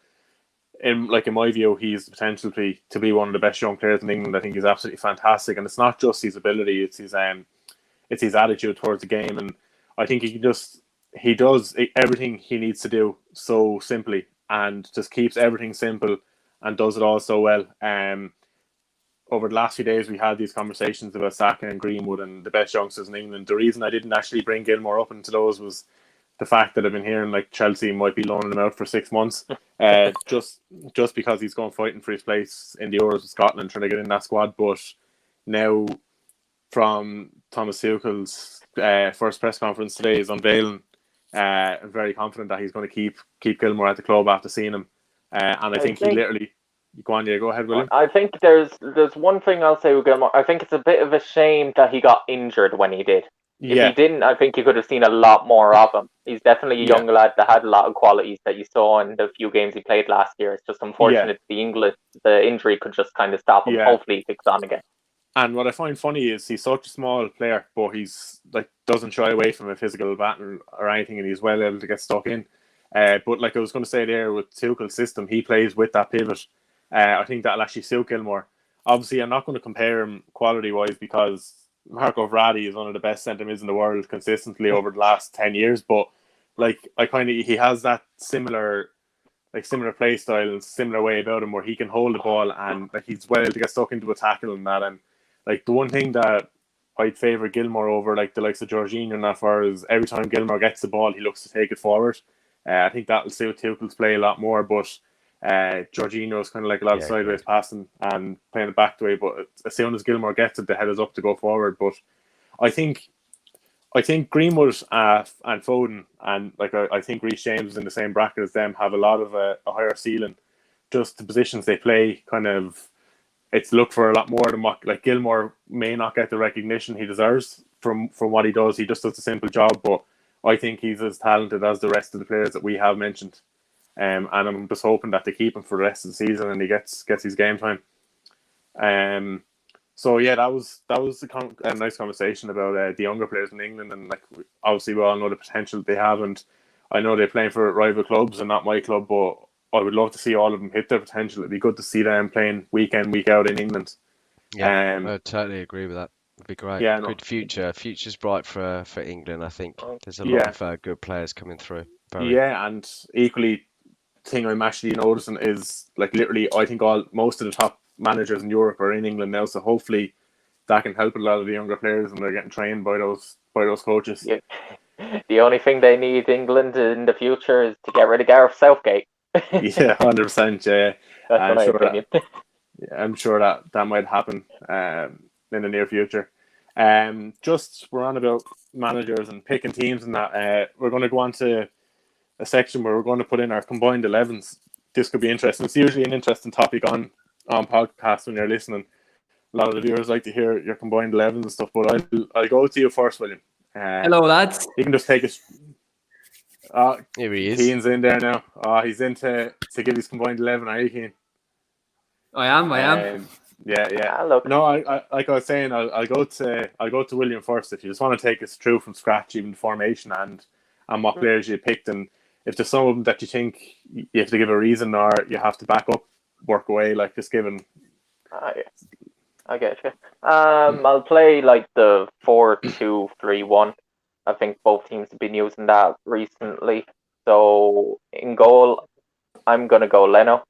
in my view, he's the potential to be one of the best young players in England. I think he's absolutely fantastic, and it's not just his ability; it's his attitude towards the game, and I think he does everything he needs to do so simply, and just keeps everything simple and does it all so well. Over the last few days, we had these conversations about Saka and Greenwood and the best youngsters in England. The reason I didn't actually bring Gilmore up into those was the fact that I've been hearing like Chelsea might be loaning him out for 6 months, just because he's going fighting for his place in the Euros with Scotland, trying to get in that squad. But now, from Thomas Tuchel's first press conference today, is unveiling. I'm very confident that he's going to keep Gilmore at the club after seeing him, and I I think he think literally. Go on, yeah, go ahead, William. I think there's one thing I'll say with Gilmore. I think it's a bit of a shame that he got injured when he did. If he Yeah, didn't, I think you could have seen a lot more of him. He's definitely a yeah, young lad that had a lot of qualities that you saw in the few games he played last year. It's just yeah, unfortunate the injury could just kind of stop him. yeah. Hopefully he kicks on again. And what I find funny is he's such a small player, but he's like doesn't shy away from a physical battle or anything, and he's well able to get stuck in. But like I was going to say there, with Tuchel's system, he plays with that pivot. I think that'll actually suit Gilmore. Obviously, I'm not going to compare him quality wise because Marco Verratti is one of the best centre mids in the world consistently over the last 10 years. But like he has that similar play style and similar way about him where he can hold the ball and like he's well able to get stuck into a tackle and that. And like the one thing that I'd favour Gilmore over like the likes of Jorginho and that for is every time Gilmore gets the ball, he looks to take it forward. I think that'll suit Tuchel's play a lot more, but Jorginho is kind of like a lot of Yeah, sideways agreed. passing and playing it back the way. But as soon as Gilmore gets it, the head is up to go forward. But I think I think Greenwood and Foden and like I think Reece James is in the same bracket as them have a lot of a higher ceiling. Just the positions they play, kind of, it's look for a lot more than what like Gilmore may not get the recognition he deserves from what he does. He just does a simple job, but I think he's as talented as the rest of the players that we have mentioned. And I'm just hoping that they keep him for the rest of the season and he gets his game time. Um, so yeah, that was a nice conversation about the younger players in England, and like obviously we all know the potential they have, and I know they're playing for rival clubs and not my club, but I would love to see all of them hit their potential. It'd be good to see them playing week in week out in England. Yeah, Um, I totally agree with that. Would be great. yeah, no, Good future. Future's bright for England. I think there's a lot yeah, of good players coming through. Very. yeah, and equally, thing I'm actually noticing is like literally, I think most of the top managers in Europe are in England now, so hopefully that can help a lot of the younger players and they're getting trained by those coaches. Yeah. The only thing they need England in the future is to get rid of Gareth Southgate. Yeah, 100%. Yeah, That's I'm my sure that opinion. I'm sure that might happen in the near future. Just we're on about managers and picking teams and that. We're going to go on to a section where we're going to put in our combined 11s. This could be interesting. It's usually an interesting topic on podcasts when you're listening. A lot of the viewers like to hear your combined 11s and stuff, but I'll go to you first, William. Hello, lads. You can just take us. Here he is. Keane's in there now. He's in to give his combined 11. Are you, Keane? I am. Yeah, yeah. Look, No, I like I was saying, I'll go to William first. If you just want to take us through from scratch, even the formation and what players you picked, and if there's some of them that you think you have to give a reason or you have to back up, work away, like just given. I get you. I'll play like the 4-2-3-1. I think both teams have been using that recently. So in goal, I'm gonna go Leno.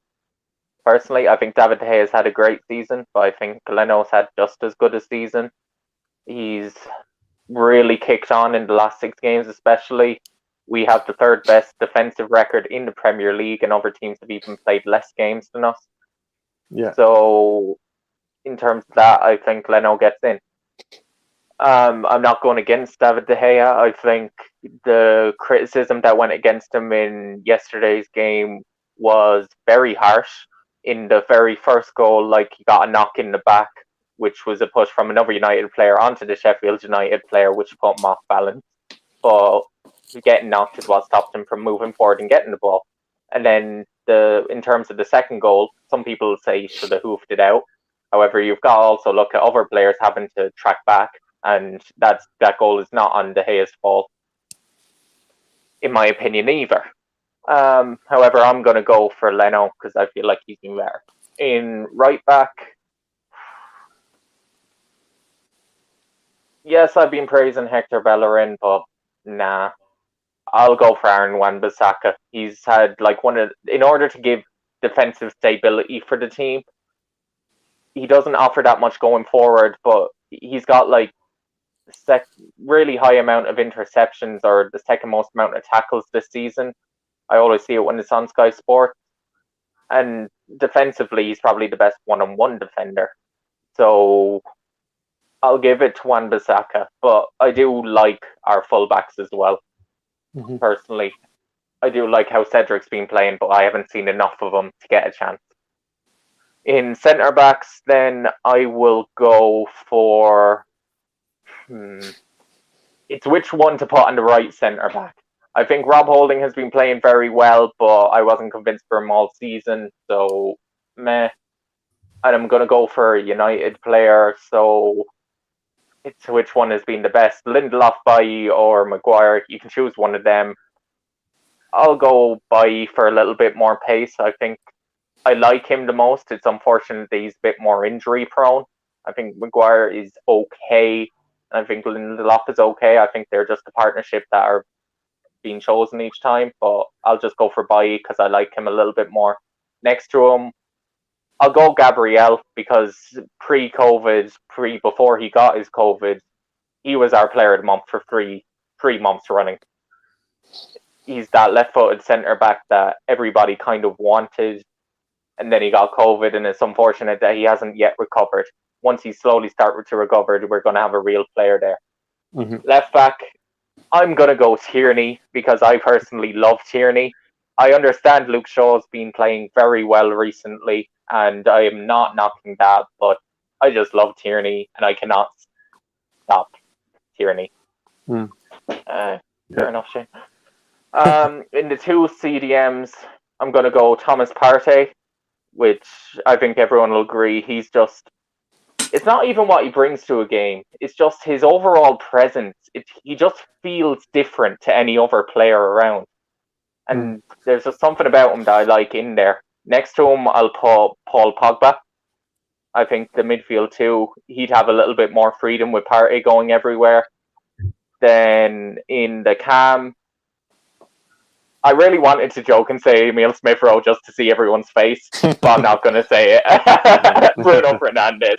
Personally, I think David De Gea has had a great season, but I think Leno's had just as good a season. He's really kicked on in the last 6 games, especially. We have the third best defensive record in the Premier League, and other teams have even played less games than us. Yeah. So in terms of that, I think Leno gets in. I'm not going against David De Gea. I think the criticism that went against him in yesterday's game was very harsh. In the very first goal, like, he got a knock in the back, which was a push from another United player onto the Sheffield United player, which put him off balance. But getting knocked is what stopped him from moving forward and getting the ball. And then in terms of the second goal, some people say he should have hoofed it out. However, you've got to also look at other players having to track back, and that goal is not on De Gea's fault, in my opinion, either. However, I'm going to go for Leno because I feel like he's been better. In right back, yes, I've been praising Hector Bellerin, but nah, I'll go for Aaron Wan-Bissaka. He's had in order to give defensive stability for the team, he doesn't offer that much going forward, but he's got really high amount of interceptions, or the second most amount of tackles this season. I always see it when it's on Sky Sport. And defensively, he's probably the best one-on-one defender. So I'll give it to Wan-Bissaka, but I do like our fullbacks as well. Personally, I do like how Cedric's been playing, but I haven't seen enough of him to get a chance. In centre backs, then I will go for. It's which one to put on the right centre back. I think Rob Holding has been playing very well, but I wasn't convinced for him all season, so meh. And I'm going to go for a United player, so it's which one has been the best, Lindelof, Bailly, or Maguire. You can choose one of them. I'll go Bailly for a little bit more pace. I think I like him the most. It's unfortunate that he's a bit more injury prone. I think Maguire is okay. I think Lindelof is okay. I think they're just a partnership that are being chosen each time, but I'll just go for Bailly because I like him a little bit more. Next to him, I'll go Gabriel because pre-COVID, before he got his COVID, he was our player of the month for three months running. He's that left-footed centre back that everybody kind of wanted, and then he got COVID, and it's unfortunate that he hasn't yet recovered. Once he slowly starts to recover, we're going to have a real player there. Left back, I'm going to go Tierney because I personally love Tierney. I understand Luke Shaw's been playing very well recently, and I am not knocking that, but I just love Tierney, and I cannot stop Tierney. Fair enough, Shane. In the two CDMs, I'm going to go Thomas Partey, which I think everyone will agree. He's just... It's not even what he brings to a game. It's just his overall presence. He just feels different to any other player around. And there's just something about him that I like in there. Next to him, I'll put Paul Pogba. I think the midfield too, he'd have a little bit more freedom with Partey going everywhere. Then in the cam, I really wanted to joke and say Emile Smith-Rowe just to see everyone's face, but I'm not going to say it. Bruno Fernandes.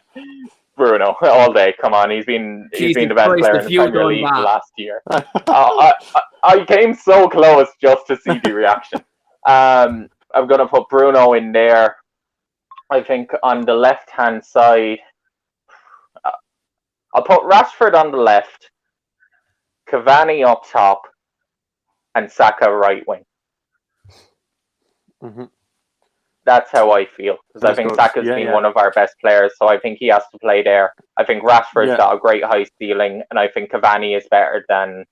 Bruno, all day. Come on, he's been the best player in the Premier League last year. I came so close just to see the reaction. I'm going to put Bruno in there. I think on the left-hand side, I'll put Rashford on the left, Cavani up top, and Saka right wing. That's how I feel, because I think Saka's been one of our best players, so I think he has to play there. I think Rashford's got a great high ceiling, and I think Cavani is better than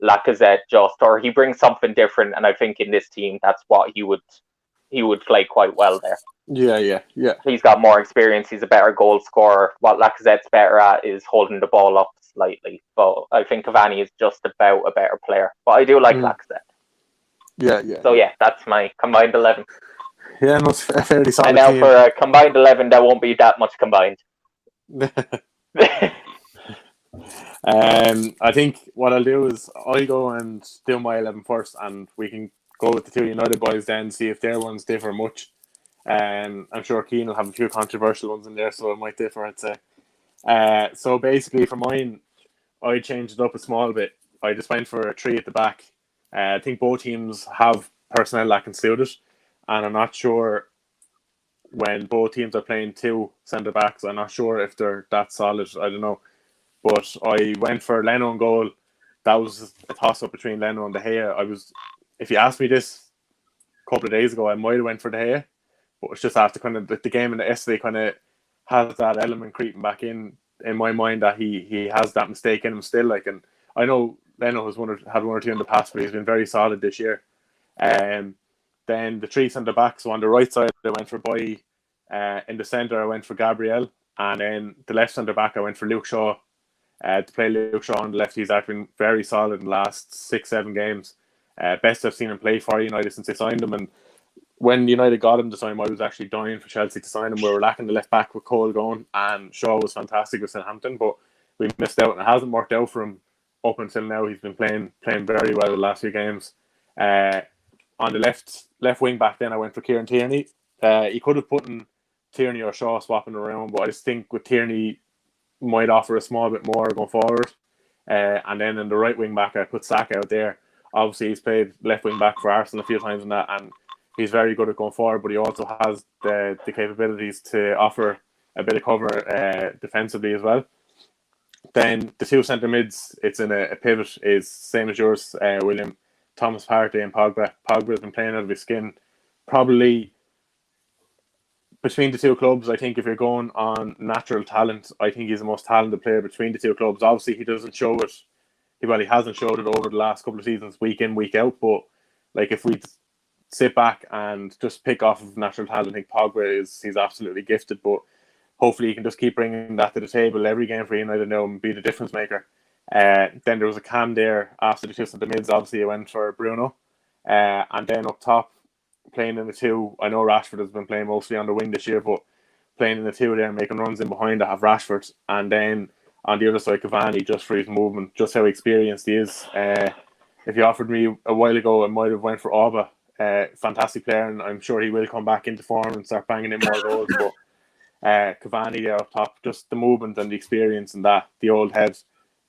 Lacazette or he brings something different, and I think in this team that's what he would play quite well there. Yeah. He's got more experience, he's a better goal scorer. What Lacazette's better at is holding the ball up slightly, but I think Cavani is just about a better player. But I do like Lacazette. Yeah. So yeah, that's my combined 11. Yeah, no, it's a fairly solid and now team. for a combined 11, there won't be that much combined. I think what I'll do is I'll go and do my 11 first, and we can go with the two United boys then, see if their ones differ much. I'm sure Keane will have a few controversial ones in there, so it might differ, I'd say. So basically for mine, I changed it up a small bit. I just went for a 3 at the back. I think both teams have personnel that can suit it, and I'm not sure when both teams are playing two centre backs. I'm not sure if they're that solid. I don't know, but I went for Leno in goal. That was a toss up between Leno and De Gea. If you asked me this a couple of days ago, I might have went for De Gea, but it's just after kind of the game in the yesterday kind of has that element creeping back in my mind that he has that mistake in him still. Like, and I know Leno had one or two in the past, but he's been very solid this year. Then the three centre backs. So on the right side, I went for Boy. In the centre, I went for Gabriel, and then the left centre back, I went for Luke Shaw. To play Luke Shaw on the left, he's actually been very solid in the last 6-7 games. Best I've seen him play for United since they signed him. And when United got him this time, I was actually dying for Chelsea to sign him. We were lacking the left back with Cole going, and Shaw was fantastic with Southampton, but we missed out, and it hasn't worked out for him up until now. He's been playing very well the last few games. On the left wing back, then I went for Kieran Tierney. He could have put in Tierney or Shaw swapping around, but I just think with Tierney might offer a small bit more going forward. And then in the right wing back, I put Saka out there. Obviously, he's played left wing back for Arsenal a few times in that, and he's very good at going forward, but he also has the capabilities to offer a bit of cover defensively as well. Then the two centre mids, it's in a pivot, is same as yours, William. Thomas Partey and Pogba. Pogba's been playing out of his skin. Probably between the two clubs, I think if you're going on natural talent, I think he's the most talented player between the two clubs. Obviously, he doesn't show it. Well, he hasn't showed it over the last couple of seasons, week in, week out. But like, if we sit back and just pick off of natural talent, I think Pogba he's absolutely gifted. But hopefully, he can just keep bringing that to the table every game for United now and be the difference maker. Then there was a cam there after the two centre mids. Obviously, I went for Bruno. And then up top, playing in the two, I know Rashford has been playing mostly on the wing this year, but playing in the two there, making runs in behind, I have Rashford. And then on the other side, Cavani, just for his movement, just how experienced he is. If you offered me a while ago, I might have went for Auba. Fantastic player, and I'm sure he will come back into form and start banging in more goals. But Cavani there up top, just the movement and the experience and that, the old head,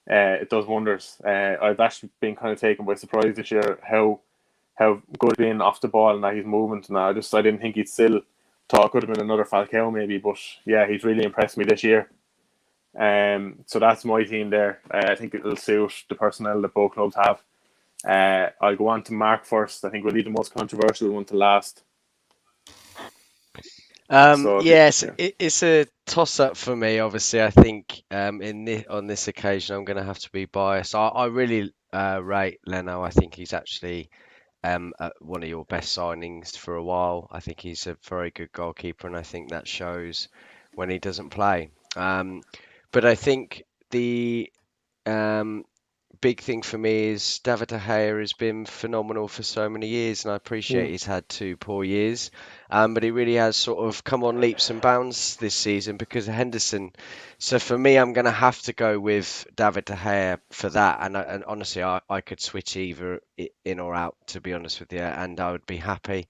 it does wonders. I've actually been kind of taken by surprise this year how good being off the ball and that his movement. And I didn't think he'd still thought it could have been another Falcao maybe, but yeah, he's really impressed me this year. So that's my team there. I think it'll suit the personnel that both clubs have. I'll go on to Mark first. I think we'll leave the most controversial one to last. Yes, it's a toss-up for me. Obviously, I think on this occasion, I'm going to have to be biased. I really rate Leno. I think he's actually one of your best signings for a while. I think he's a very good goalkeeper, and I think that shows when he doesn't play. But I think the big thing for me is David De Gea has been phenomenal for so many years, and I appreciate he's had 2 poor years, but he really has sort of come on leaps and bounds this season because of Henderson. So for me, I'm going to have to go with David De Gea for that, and honestly, I could switch either in or out, to be honest with you, and I would be happy.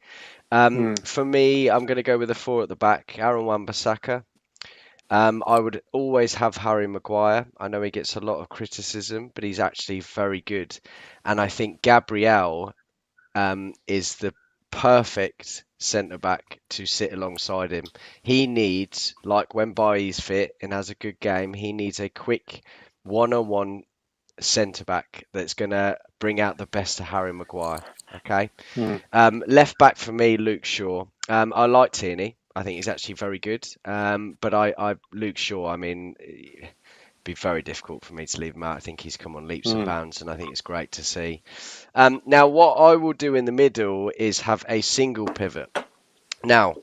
For me, I'm going to go with the 4 at the back, Aaron Wan-Bissaka. I would always have Harry Maguire. I know he gets a lot of criticism, but he's actually very good. And I think Gabriel is the perfect centre-back to sit alongside him. He needs, like when Bailly's fit and has a good game, he needs a quick one-on-one centre-back that's going to bring out the best of Harry Maguire. Okay? Left back for me, Luke Shaw. I like Tierney. I think he's actually very good. But Luke Shaw, I mean, it'd be very difficult for me to leave him out. I think he's come on leaps and bounds, and I think it's great to see. Now, what I will do in the middle is have a single pivot. Now,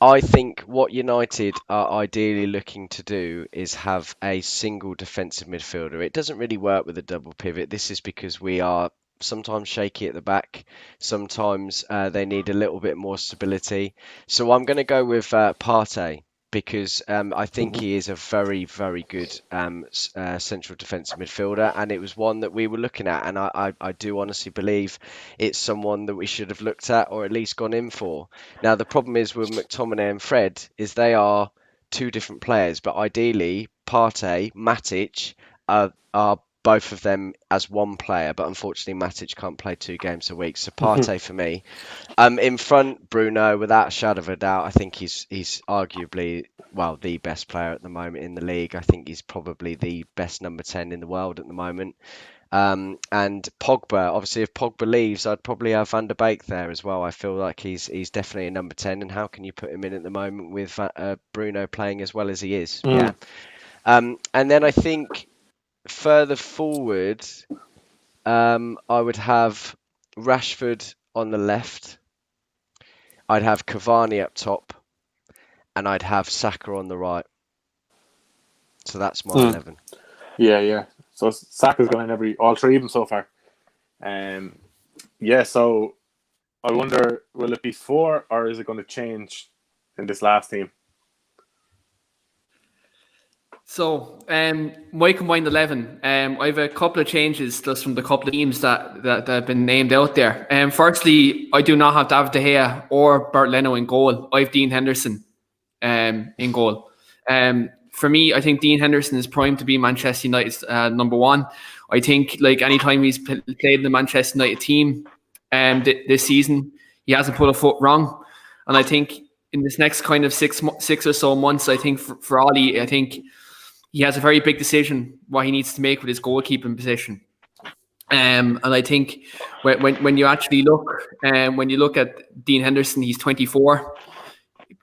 I think what United are ideally looking to do is have a single defensive midfielder. It doesn't really work with a double pivot. This is because we are sometimes shaky at the back. Sometimes they need a little bit more stability. So I'm going to go with Partey because I think he is a very, very good central defensive midfielder, and it was one that we were looking at, and I do honestly believe it's someone that we should have looked at or at least gone in for. Now, the problem is with McTominay and Fred is they are 2 different players, but ideally Partey, Matic are both of them as one player, but unfortunately Matic can't play 2 games a week. So Partey for me. In front, Bruno, without a shadow of a doubt, I think he's arguably, well, the best player at the moment in the league. I think he's probably the best number 10 in the world at the moment. And Pogba, obviously, if Pogba leaves, I'd probably have Van der Beek there as well. I feel like he's definitely a number 10, and how can you put him in at the moment with Bruno playing as well as he is? Yeah. And then I think further forward, I would have Rashford on the left. I'd have Cavani up top, and I'd have Saka on the right. So that's my 11. Yeah. So Saka's gone in all 3 of them so far. So I wonder, will it be 4 or is it going to change in this last team? So, my combined 11, I have a couple of changes just from the couple of teams that have been named out there. Firstly, I do not have David De Gea or Bert Leno in goal. I have Dean Henderson in goal. For me, I think Dean Henderson is primed to be Manchester United's number 1. I think like anytime he's played in the Manchester United team this season, he hasn't put a foot wrong. And I think in this next kind of 6 or so months, I think for Ollie, I think he has a very big decision what he needs to make with his goalkeeping position. And I think when you actually look, when you look at Dean Henderson, he's 24.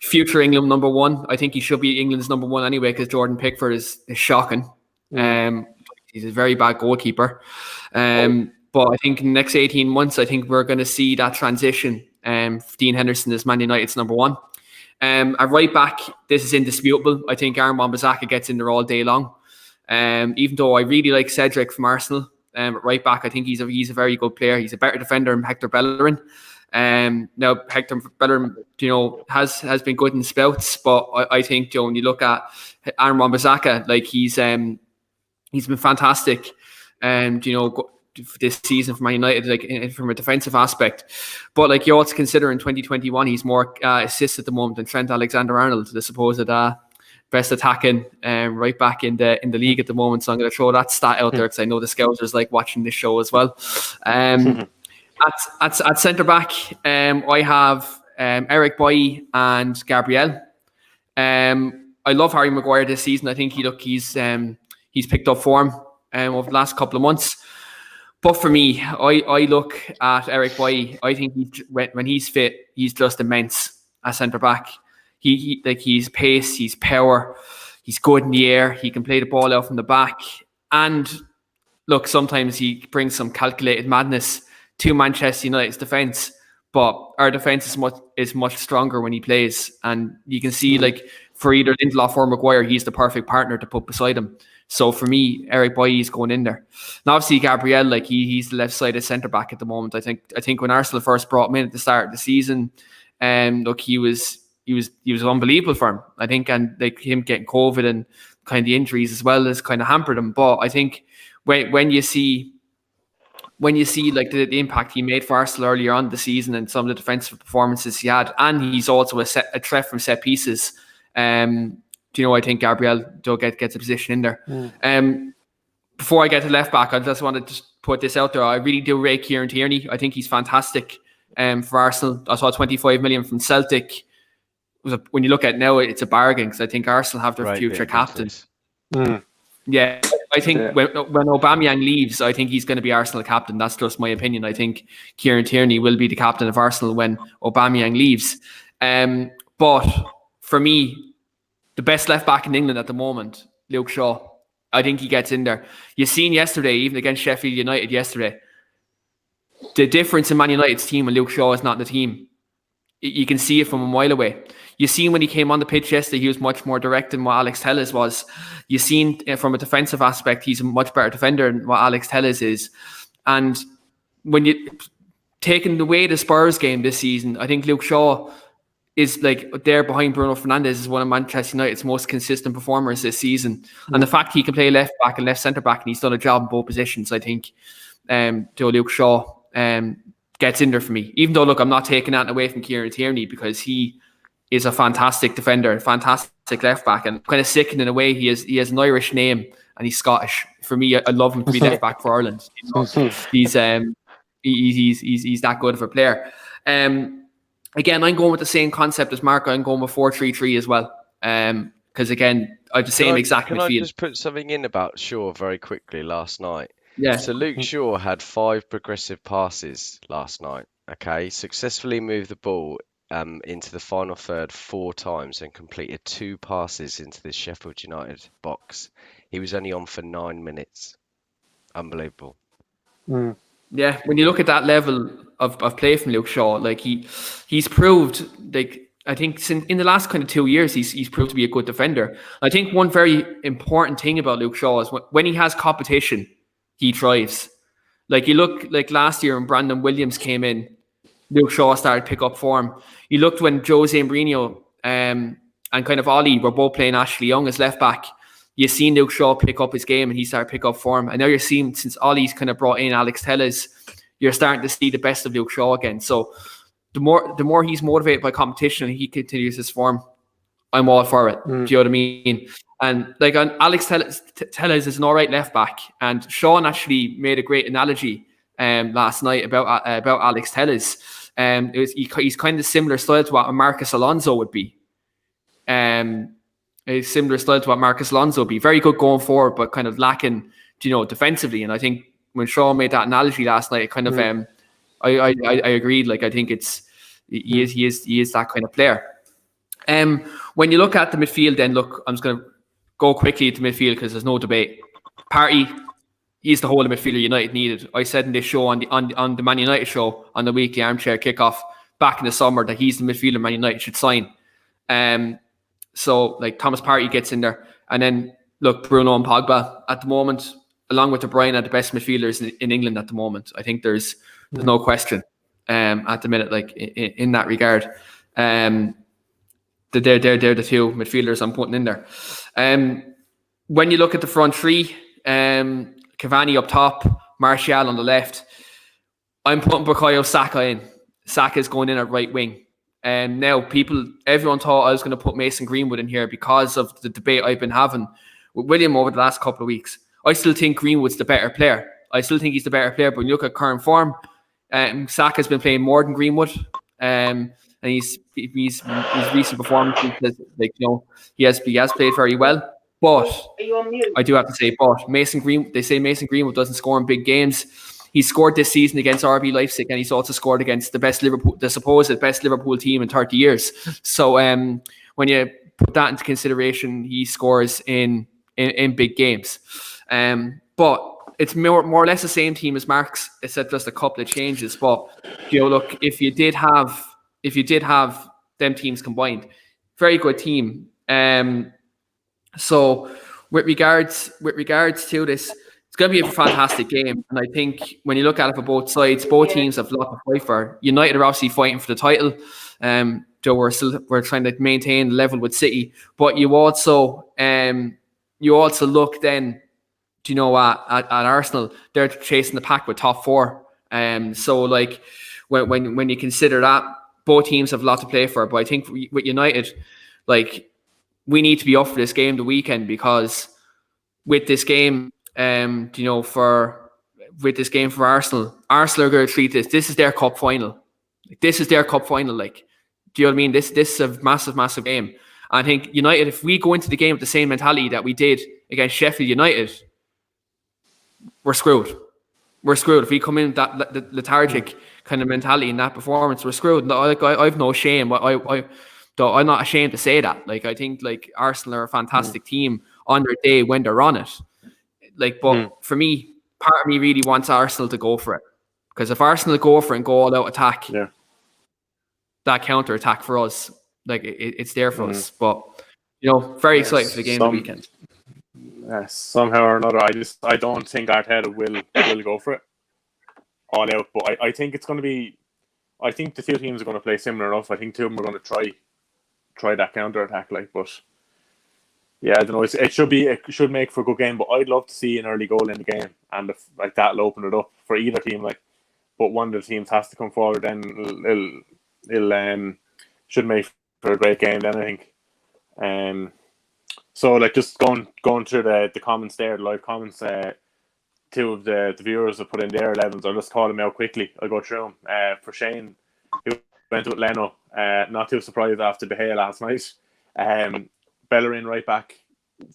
Future England number 1. I think he should be England's number 1 anyway, because Jordan Pickford is shocking. He's a very bad goalkeeper. But I think in the next 18 months, I think we're going to see that transition. Dean Henderson is Man United's number 1. At right back, this is indisputable. I think Aaron Wan-Bissaka gets in there all day long. Even though I really like Cedric from Arsenal, at right back, I think he's a very good player. He's a better defender than Hector Bellerin. Now Hector Bellerin, has been good in spouts, but I think when you look at Aaron Wan-Bissaka, like he's been fantastic, this season for Man United, like from a defensive aspect. But like you also consider in 2021, he's more assists at the moment than Trent Alexander-Arnold, the supposed best attacking right back in the league at the moment. So I'm going to throw that stat out there because I know the Scousers like watching this show as well. At centre back, I have Eric Bailly and Gabriel. I love Harry Maguire this season. I think he's picked up form over the last couple of months. But for me, I look at Eric Bailly. I think when he's fit, he's just immense at centre back. He's pace, he's power, he's good in the air. He can play the ball out from the back, and look, sometimes he brings some calculated madness to Manchester United's defence. But our defence is much stronger when he plays, and you can see like for either Lindelof or Maguire, he's the perfect partner to put beside him. So for me, Eric Bailly is going in there. And obviously Gabriel, like he's the left-sided centre back at the moment. I think when Arsenal first brought him in at the start of the season, look, he was unbelievable for him. I think, and like him getting COVID and kind of the injuries as well has kind of hampered him. But I think when you see like the impact he made for Arsenal earlier on the season and some of the defensive performances he had, and he's also a threat from set pieces. I think Gabriel gets a position in there. Before I get to left back, I just want to put this out there. I really do rate Kieran Tierney. I think he's fantastic for Arsenal. I saw 25 million from Celtic. When you look at it now, it's a bargain because I think Arsenal have their future captain. Yeah, I think when Aubameyang leaves, I think he's going to be Arsenal captain. That's just my opinion. I think Kieran Tierney will be the captain of Arsenal when Aubameyang leaves. But for me, the best left back in England at the moment, Luke Shaw. I think he gets in there. You seen yesterday, even against Sheffield United yesterday, the difference in Man United's team when Luke Shaw is not in the team. You can see it from a mile away. You seen when he came on the pitch yesterday, he was much more direct than what Alex Telles was. You seen from a defensive aspect, he's a much better defender than what Alex Telles is. And when you taking away the Spurs game this season, I think Luke Shaw is like there behind Bruno Fernandes is one of Manchester United's most consistent performers this season. And the fact he can play left back and left centre back and he's done a job in both positions, I think Luke Shaw gets in there for me. Even though, look, I'm not taking that away from Kieran Tierney because he is a fantastic defender, fantastic left back, and kind of sickened in a way. He has an Irish name and he's Scottish. For me, I love him to be left back for Ireland. You know, he's that good of a player. Again, I'm going with the same concept as Marc. I'm going with 4-3-3 as well. Because again, I have the same exact midfield. Can I just put something in about Shaw very quickly last night? Yeah. So Luke Shaw had 5 progressive passes last night. Okay, successfully moved the ball into the final third 4 times and completed 2 passes into the Sheffield United box. He was only on for 9 minutes. Unbelievable. Yeah, when you look at that level of play from Luke Shaw, like he's proved, like, I think in the last kind of 2 years, he's proved to be a good defender. I think one very important thing about Luke Shaw is when he has competition, he thrives. Like, you look like last year when Brandon Williams came in, Luke Shaw started to pick up form. You looked when Jose Mourinho and kind of Ollie were both playing Ashley Young as left back. You've seen Luke Shaw pick up his game and he started to pick up form. And now you're seeing, since Ollie's kind of brought in Alex Telles, you're starting to see the best of Luke Shaw again. So the more he's motivated by competition and he continues his form, I'm all for it. Do you know what I mean? And like, Alex Telles is an all right left back. And Sean actually made a great analogy last night about Alex Telles. He's kind of similar style to what Marcus Alonso would be. A similar style to what Marcus Alonso would be. Very good going forward, but kind of lacking, defensively. And I think when Sean made that analogy last night, it kind of I agreed. Like, I think he is that kind of player. When you look at the midfield, then look, I'm just going to go quickly to midfield because there's no debate. Partey, he's the whole of midfielder United needed. I said in this show on the Man United show on the weekly armchair kickoff back in the summer that he's the midfielder Man United should sign. So like Thomas Partey gets in there, and then look, Bruno and Pogba at the moment, along with De Bruyne, are the best midfielders in England at the moment. I think there's no question at the minute, like in that regard. They're the 2 midfielders I'm putting in there. When you look at the front 3, Cavani up top, Martial on the left, I'm putting Bukayo Saka in. Saka's going in at right wing. Now, everyone thought I was going to put Mason Greenwood in here because of the debate I've been having with William over the last couple of weeks. I still think Greenwood's the better player. But when you look at current form, Saka's been playing more than Greenwood, and his recent performances, like, he has played very well. But I do have to say, they say Mason Greenwood doesn't score in big games. He scored this season against RB Leipzig, and he's also scored against the supposed best Liverpool team in 30 years. So when you put that into consideration, he scores in big games. But it's more or less the same team as Marc's, except just a couple of changes. But look, if you did have them teams combined, very good team. So with regards to this, it's going to be a fantastic game. And I think when you look at it for both sides, both teams have a lot to fight for. United are obviously fighting for the title. We're trying to maintain the level with City. But you also look then, at Arsenal, they're chasing the pack with top 4. So like when you consider that, both teams have a lot to play for. But I think with United, like, we need to be up for this game the weekend, because with this game, for Arsenal are going to treat this is their cup final. This is their cup final. Like, do you know what I mean? This is a massive, massive game. I think United, if we go into the game with the same mentality that we did against Sheffield United, we're screwed. We're screwed. If we come in with that lethargic kind of mentality in that performance, we're screwed. No, I've no shame. I'm not ashamed to say that. Like, I think like Arsenal are a fantastic team on their day when they're on it. Like, but for me, part of me really wants Arsenal to go for it, because if Arsenal go for it and go all out attack, that counter attack for us, like it's there for us. But very excited for the game of the weekend. Somehow or another, I don't think Arteta will go for it all out. But I think it's going to be. I think the 2 teams are going to play similar enough. I think 2 of them are going to try that counter attack. Like, but yeah, I don't know. It should make for a good game. But I'd love to see an early goal in the game, and like that'll open it up for either team. Like, but one of the teams has to come forward, then it'll should make for a great game then, I think. So like just going through the comments there, the live comments, two of the viewers have put in their 11s. I'll just call them out quickly. I'll go through them. For Shane, who went with Leno, not too surprised after De Gea last night. Bellerin right back.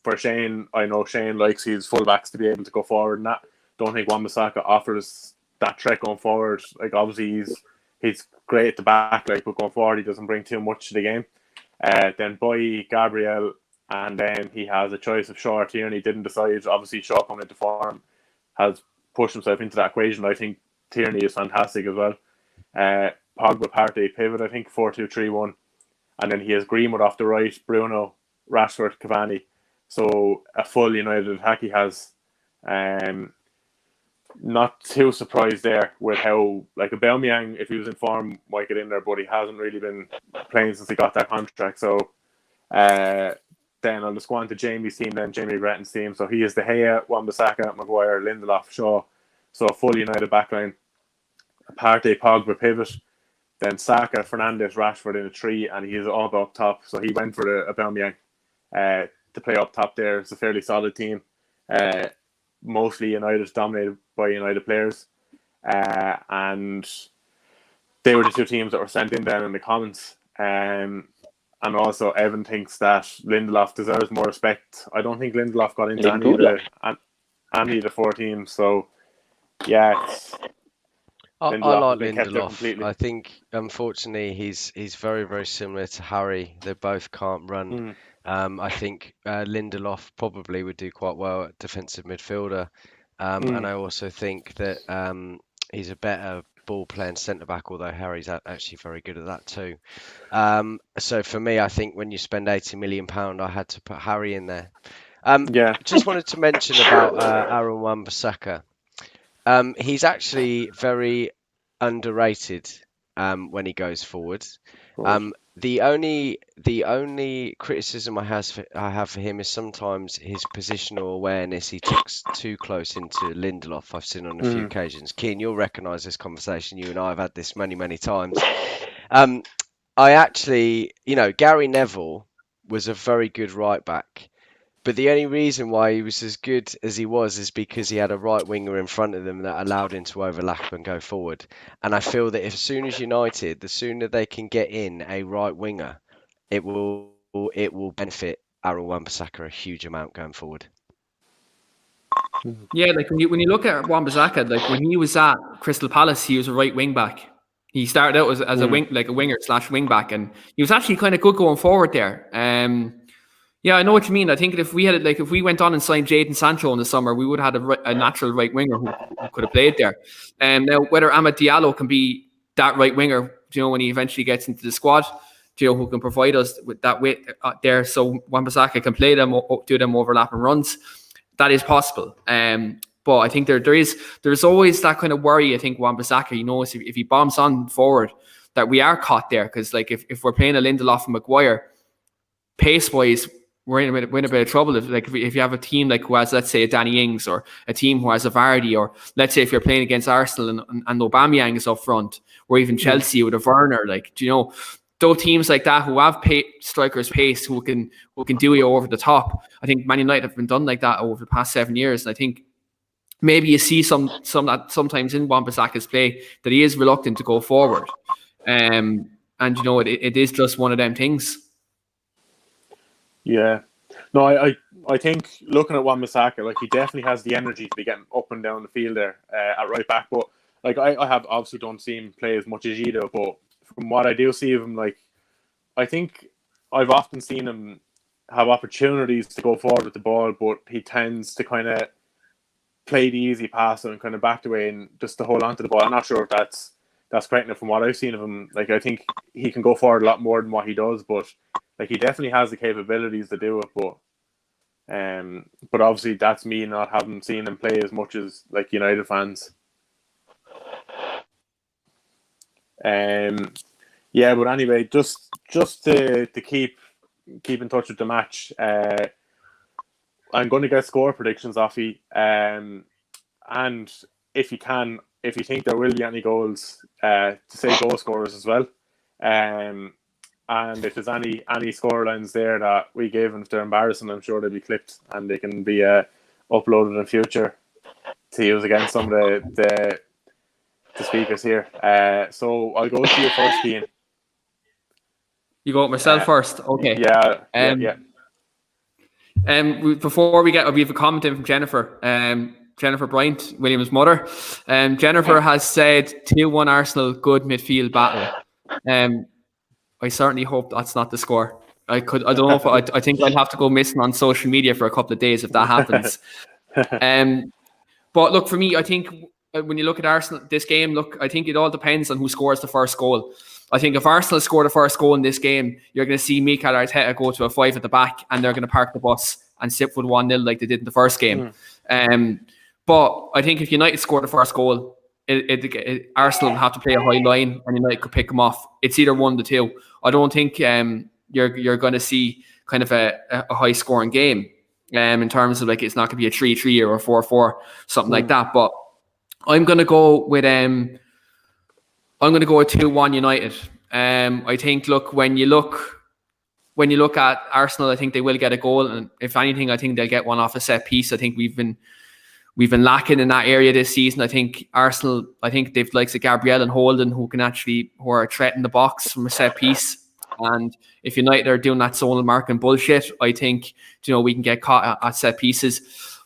For Shane, I know Shane likes his fullbacks to be able to go forward and that. Don't think Wan-Bissaka offers that threat going forward. Like obviously he's great at the back, like, but going forward he doesn't bring too much to the game. Then Boy, Gabriel, and then he has a choice of Shaw or Tierney. Didn't decide. Obviously Shaw coming into form has pushed himself into that equation. I think Tierney is fantastic as well. Pogba, Partey, pivot, I think 4-2-3-1. And then he has Greenwood off the right, Bruno, Rashford, Cavani. So a full United attack he has. Not too surprised there with how, like, Aubameyang, if he was in form, might get in there, but he hasn't really been playing since he got that contract. So then I'll just go on to Jamie's team, then Jamie Gretton's team. So he is De Gea, Wan-Bissaka, Maguire, Lindelof, Shaw. So a full United backline. Partey, Pogba, pivot. Then Saka, Fernandes, Rashford in a 3, and he is all up top. So he went for the Aubameyang to play up top there. It's a fairly solid team. Mostly United, dominated by United players. And they were the two teams that were sent in then in the comments. And also Evan thinks that Lindelof deserves more respect. I don't think Lindelof got into any of the 4 teams. So, yeah, I like Lindelof. I think, unfortunately, he's very, very similar to Harry. They both can't run. I think Lindelof probably would do quite well at defensive midfielder. And I also think that he's a better ball-playing centre-back, although Harry's actually very good at that too. So for me, I think when you spend £80 million, I had to put Harry in there. Just wanted to mention about Aaron Wan-Bissaka. He's actually very underrated when he goes forward. The only criticism I have for him is sometimes his positional awareness. He ticks too close into Lindelof. I've seen on a few occasions. Keane, you'll recognise this conversation. You and I have had this many times. I actually, Gary Neville was a very good right back. But the only reason why he was as good as he was is because he had a right winger in front of them that allowed him to overlap and go forward. And I feel that as soon as United, the sooner they can get in a right winger, it will benefit Aaron Wan-Bissaka a huge amount going forward. Yeah, like when you look at Wan-Bissaka, like when he was at Crystal Palace, he was a right wing back. He started out as a winger / wing back, and he was actually kind of good going forward there. Yeah, I know what you mean. I think if we went on and signed Jadon Sancho in the summer, we would have had a natural right winger who could have played there. Now, whether Amad Diallo can be that right winger, when he eventually gets into the squad, who can provide us with that weight there, so Wan-Bissaka can play them, do them overlapping runs, that is possible. But I think there's always that kind of worry. I think Wan-Bissaka, if he bombs on forward, that we are caught there, because like if we're playing a Lindelof and Maguire, pace wise, we're in a bit of trouble. If you have a team like who has, let's say, a Danny Ings, or a team who has a Vardy, or let's say if you're playing against Arsenal and Aubameyang is up front, or even Chelsea with a Werner, those teams like that who have strikers pace, who can do you over the top. I think Man United have been done like that over the past 7 years, and I think maybe you see some that sometimes in Wan-Bissaka's play that he is reluctant to go forward, and it is just one of them things. Yeah, no, I think looking at Wan-Bissaka, like, he definitely has the energy to be getting up and down the field there at right back. But like I have obviously don't see him play as much as you do, but from what I do see of him, like, I think I've often seen him have opportunities to go forward with the ball, but he tends to kind of play the easy pass and kind of back away and just to hold on to the ball. I'm not sure if that's correct enough from what I've seen of him. Like, I think he can go forward a lot more than what he does, but like, he definitely has the capabilities to do it. But obviously that's me not having seen him play as much as like United fans. Yeah, but anyway, just to keep in touch with the match, I'm going to get score predictions off you. And if you think there will be any goals, to say goal scorers as well. And if there's any scorelines there that we gave, and if they're embarrassing, I'm sure they'll be clipped and they can be uploaded in future to use against some of the speakers here. So I'll go to you first, Cian. You go with myself first. Okay. Yeah. Before we have a comment in from Jennifer. Jennifer Bryant, William's mother. Jennifer has said 2-1 Arsenal, good midfield battle. I certainly hope that's not the score. I don't know if I think I'll have to go missing on social media for a couple of days if that happens. But look, for me, I think when you look at Arsenal this game, I think it all depends on who scores the first goal. I think if Arsenal score the first goal in this game, you're going to see Mikel Arteta go to a 5 at the back, and they're going to park the bus and sit with 1-0 like they did in the first game. But I think if United score the first goal, Arsenal will have to play a high line, and United could pick them off. It's either 1 to 2. I don't think you're going to see kind of a high scoring game in terms of like it's not going to be a 3-3 or a 4-4, something like that. But I'm going to go with 2-1 United. I think when you look at Arsenal, I think they will get a goal, and if anything, I think they'll get one off a set piece. I think we've been lacking in that area this season. I think Arsenal, they've likes of Gabriel and Holden who are threatening the box from a set piece. And if United are doing that zonal marking bullshit, I think we can get caught at set pieces.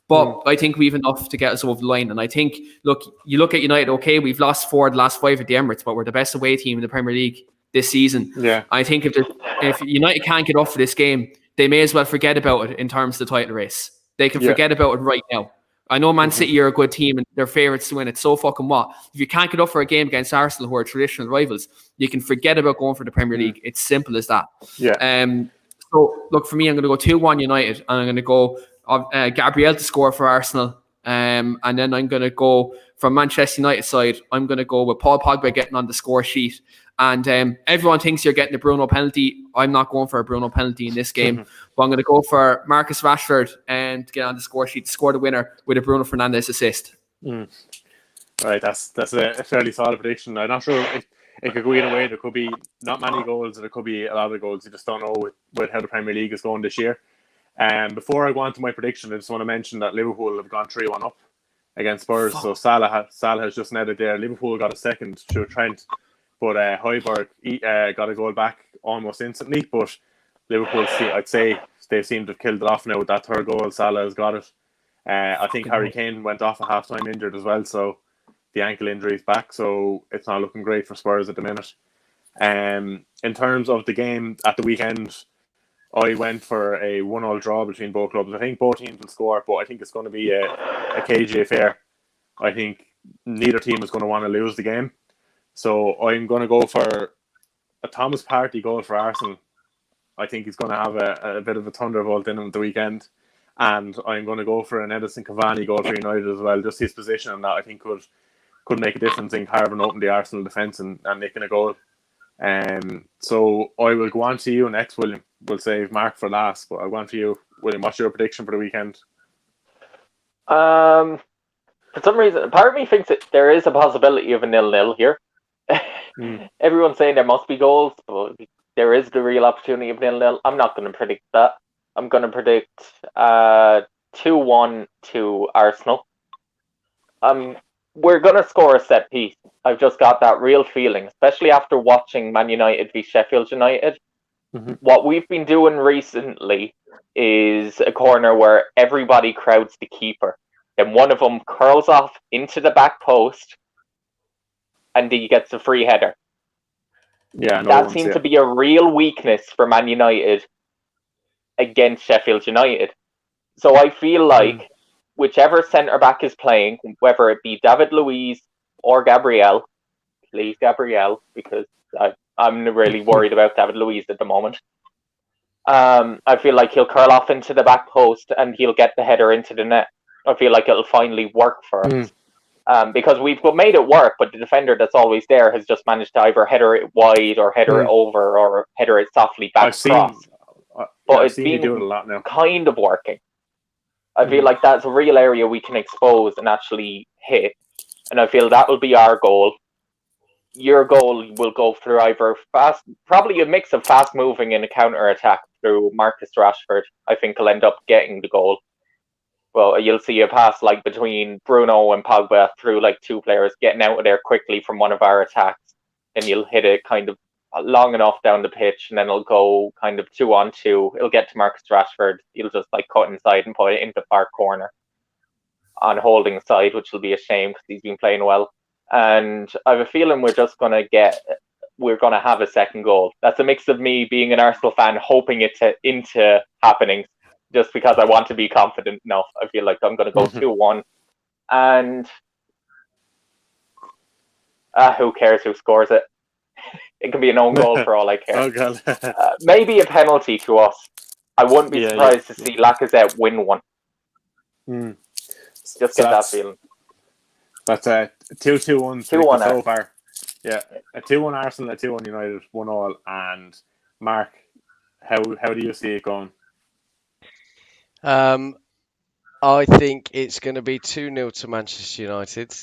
But I think we've enough to get us over the line. And I think, you look at United, okay, we've lost 4 of the last 5 at the Emirates, but we're the best away team in the Premier League this season. Yeah. I think if United can't get up for this game, they may as well forget about it in terms of the title race. They can forget about it right now. I know Man City are a good team and they're favourites to win it. So fucking what? If you can't get up for a game against Arsenal, who are traditional rivals, you can forget about going for the Premier League. It's simple as that. Yeah. So look, for me, I'm going to go 2-1 United, and I'm going to go Gabriel to score for Arsenal. And then I'm going to go from Manchester United side. I'm going to go with Paul Pogba getting on the score sheet. And everyone thinks you're getting a Bruno penalty. I'm not going for a Bruno penalty in this game, but I'm going to go for Marcus Rashford and to get on the score sheet to score the winner with a Bruno Fernandes assist. Right, that's a fairly solid prediction. I'm not sure it could go either way. There could be not many goals, or there could be a lot of goals. You just don't know with how the Premier League is going this year. Before I go on to my prediction, I just want to mention that Liverpool have gone 3-1 up against Spurs. So Salah has just netted there. Liverpool got a second through Trent, but Højbjerg got a goal back almost instantly. But Liverpool, I'd say they seem to have killed it off now with that third goal. Salah has got it. I think Harry Kane went off at half-time injured as well, so the ankle injury is back, so it's not looking great for Spurs at the minute. In terms of the game at the weekend, I went for a 1-1 draw between both clubs. I think both teams will score, but I think it's going to be a cagey affair. I think neither team is going to want to lose the game. So I'm going to go for a Thomas Partey goal for Arsenal. I think he's going to have a bit of a thunderbolt in him at the weekend. And I'm going to go for an Edison Cavani goal for United as well. Just his position on that, I think, could make a difference in carving open the Arsenal defence and making a goal. So I will go on to you next, William. We'll save Mark for last, but I'll go on to you. William, what's your prediction for the weekend? For some reason, part of me thinks that there is a possibility of a 0-0 here. Everyone's saying there must be goals, but there is the real opportunity of 0-0. I'm not going to predict that. I'm going to predict 2-1 to Arsenal. We're going to score a set piece. I've just got that real feeling, especially after watching Man United v Sheffield United. What we've been doing recently is a corner where everybody crowds the keeper. Then one of them curls off into the back post and he gets a free header. That seemed to be a real weakness for Man United against Sheffield United. So I feel like whichever centre-back is playing, whether it be David Luiz or Gabriel, please Gabriel, because I'm really worried about David Luiz at the moment. I feel like he'll curl off into the back post and he'll get the header into the net. I feel like it'll finally work for us. Because we've made it work, but the defender that's always there has just managed to either header it wide or header it over or header it softly back across. But it's been do it a lot now. Kind of working. I feel like that's a real area we can expose and actually hit. And I feel that will be our goal. your goal will go through either probably a mix of fast moving and a counter attack through Marcus Rashford. I think he'll end up getting the goal. Well, you'll see a pass like between Bruno and Pogba through like two players getting out of there quickly from one of our attacks, and you'll hit it kind of long enough down the pitch, and then it'll go kind of 2-on-2. It'll get to Marcus Rashford. He'll just like cut inside and put it into far corner on holding side, which will be a shame because he's been playing well. And I have a feeling we're going to have a second goal. That's a mix of me being an Arsenal fan, hoping it into happening, just because I want to be confident enough. I feel like I'm going to go 2-1. And who cares who scores it? It can be an own goal for all I care. Oh, God. Maybe a penalty to us. I wouldn't be surprised to see Lacazette win one. Just get that feeling. That's a 2-2-1 2-1 so far. Yeah, a 2-1 Arsenal, a 2-1 United, 1-1. And Mark, how do you see it going? I think it's going to be 2-0 to Manchester United.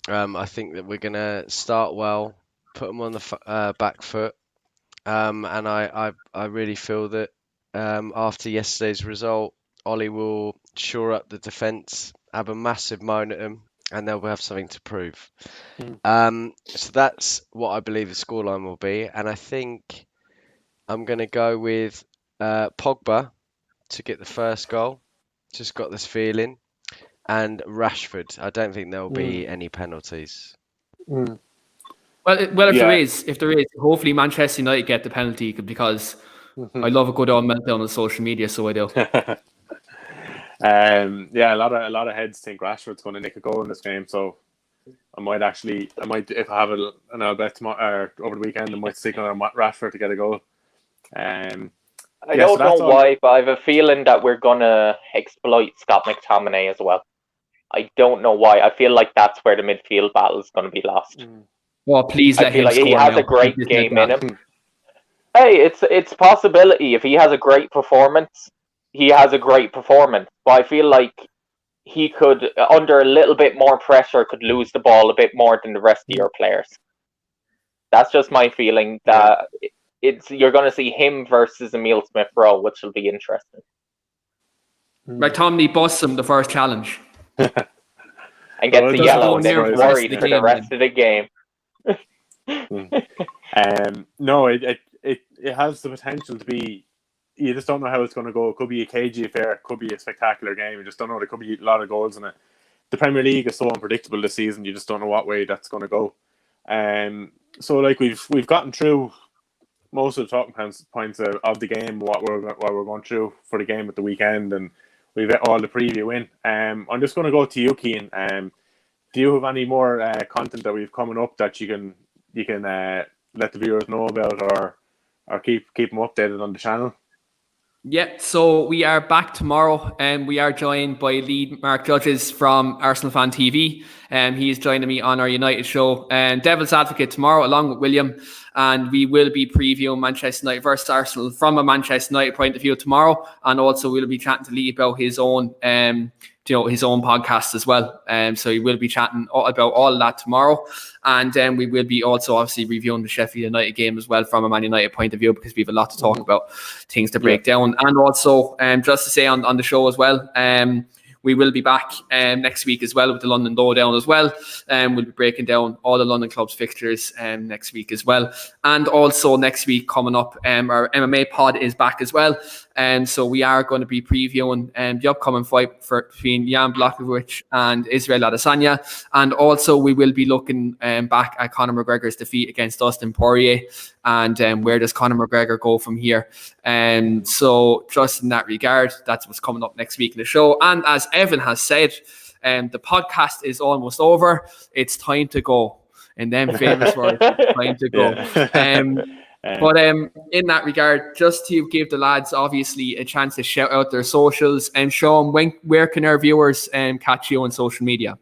I think that we're going to start well, put them on the back foot, and I really feel that after yesterday's result, Ollie will shore up the defence, have a massive moan at them, and they'll have something to prove. So that's what I believe the scoreline will be, and I think I'm going to go with Pogba to get the first goal. Just got this feeling. And Rashford. I don't think there'll be any penalties. Well, if there is, hopefully Manchester United get the penalty because I love a good old meltdown on social media, so I do. A lot of heads think Rashford's going to nick a goal in this game, so I might if I have an bet tomorrow or over the weekend, I might stick on Rashford to get a goal. I don't know why, but I have a feeling that we're gonna exploit Scott McTominay as well. I don't know why. I feel like that's where the midfield battle is going to be lost. Well, please let him score. He has a great game in him. Hey, it's a possibility. If he has a great performance, he has a great performance. But I feel like he could, under a little bit more pressure, could lose the ball a bit more than the rest of your players. That's just my feeling. That you're going to see him versus Emile Smith-Rowe, which will be interesting. McTominay busts him the first challenge. And get the yellow and then worried for the rest of the game. No, it has the potential to be. You just don't know how it's going to go. It could be a cagey affair. It could be a spectacular game. You just don't know. There could be a lot of goals in it. The Premier League is so unpredictable this season. You just don't know what way that's going to go. So like we've gotten through most of the talking points of the game, what we're going through for the game at the weekend, and we've got all the preview in. I'm just going to go to you, Cian. Do you have any more content that we've coming up that you can let the viewers know about, or keep them updated on the channel? Yeah, so we are back tomorrow, and we are joined by lead Marc Judges from Arsenal Fan TV. He is joining me on our United show, and Devil's Advocate tomorrow, along with William, and we will be previewing Manchester United versus Arsenal from a Manchester United point of view tomorrow, and also we'll be chatting to Lee about his own his own podcast as well. So he will be chatting about all of that tomorrow. And then we will be also obviously reviewing the Sheffield United game as well from a Man United point of view, because we have a lot to talk about, things to break down. And also, just to say on the show as well, we will be back next week as well with the London Lowdown as well. We'll be breaking down all the London clubs fixtures next week as well. And also next week coming up, our MMA pod is back as well. So we are going to be previewing the upcoming fight between Jan Blachowicz and Israel Adesanya. And also we will be looking back at Conor McGregor's defeat against Dustin Poirier, and where does Conor McGregor go from here. So just in that regard, that's what's coming up next week in the show. And as Evan has said, the podcast is almost over. It's time to go. And then famous words, it's time to go. But in that regard, just to give the lads obviously a chance to shout out their socials, and Sean, where can our viewers catch you on social media?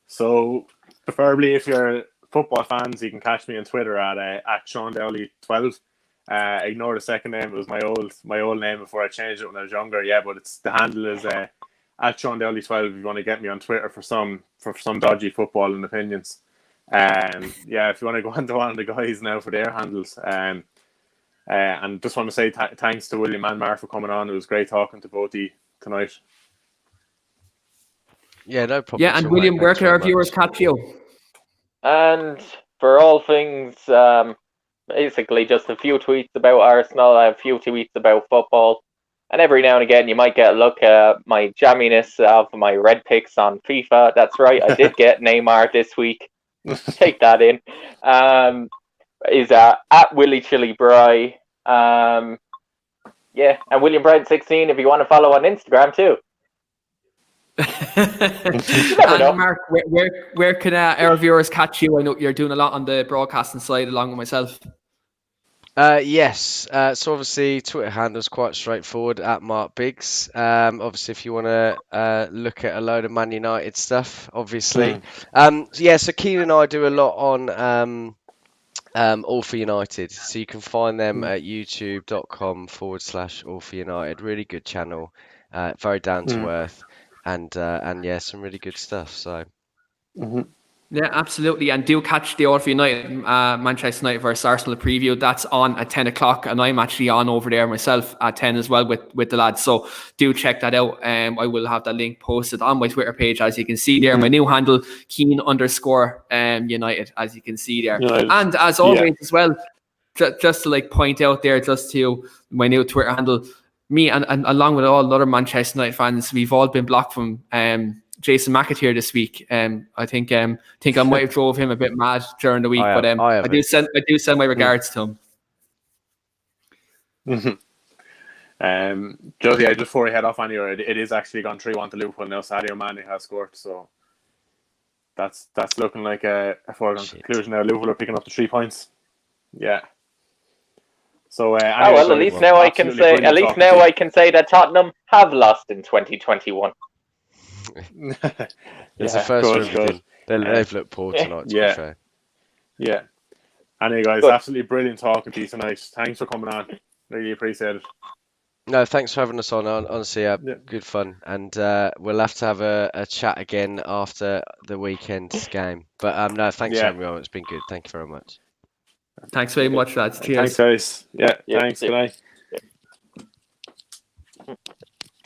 So preferably if you're football fans, you can catch me on Twitter at SeanDowley12. Ignore the second name. It was my old name before I changed it when I was younger. Yeah, but the handle is at SeanDowley12 if you want to get me on Twitter for some dodgy footballing opinions. Yeah, if you want to go on to one of the guys now for their handles, and just want to say thanks to William and Marc for coming on. It was great talking to both of you tonight. Yeah, no problem. Yeah, and at all, William, mate. where Thanks can our very viewers much. catch you? And for all things, basically just a few tweets about Arsenal, a few tweets about football, and every now and again you might get a look at my jamminess of my red picks on FIFA. That's right, I did get Neymar this week. Take that in. Is at Willie Chili Bry. Yeah, and William Bride 16 if you want to follow on Instagram too. You never know. And Marc, where can our viewers catch you? I know you're doing a lot on the broadcasting side along with myself. Yes. So obviously Twitter handle's quite straightforward at Marc Biggs. Obviously if you want to look at a load of Man United stuff, obviously. So Keane and I do a lot on All for United. So you can find them at youtube.com/All for United. Really good channel. Very down to earth. And yeah, some really good stuff. So. Yeah, absolutely. And do catch the All for United Manchester United versus Arsenal preview. That's on at 10 o'clock, and I'm actually on over there myself at 10 as well with the lads. So do check that out. I will have that link posted on my Twitter page, as you can see there. My new handle, Keen_United, as you can see there. United. And as always as well, just to like point out there, just to my new Twitter handle, me and along with all the other Manchester United fans, we've all been blocked from Jason McAteer this week. I think I might have drove him a bit mad during the week, but I do send my regards to him. Just before we head off anywhere, it is actually gone 3-1 to Liverpool now. Sadio Mane has scored, so that's looking like a foregone conclusion now. Liverpool are picking up the 3 points. Yeah. So anyway, at least now I can say that Tottenham have lost in 2021. It's the first for everything. They've looked poor tonight, to be fair. Yeah. Anyway, guys, absolutely brilliant talking to you tonight. Thanks for coming on. Really appreciate it. No, thanks for having us on. Honestly, good fun. And we'll have to have a chat again after the weekend's game. But no, thanks everyone. It's been good. Thank you very much. Thanks very much, lads. Cheers. Thanks, guys. Yeah. Thanks. Good night.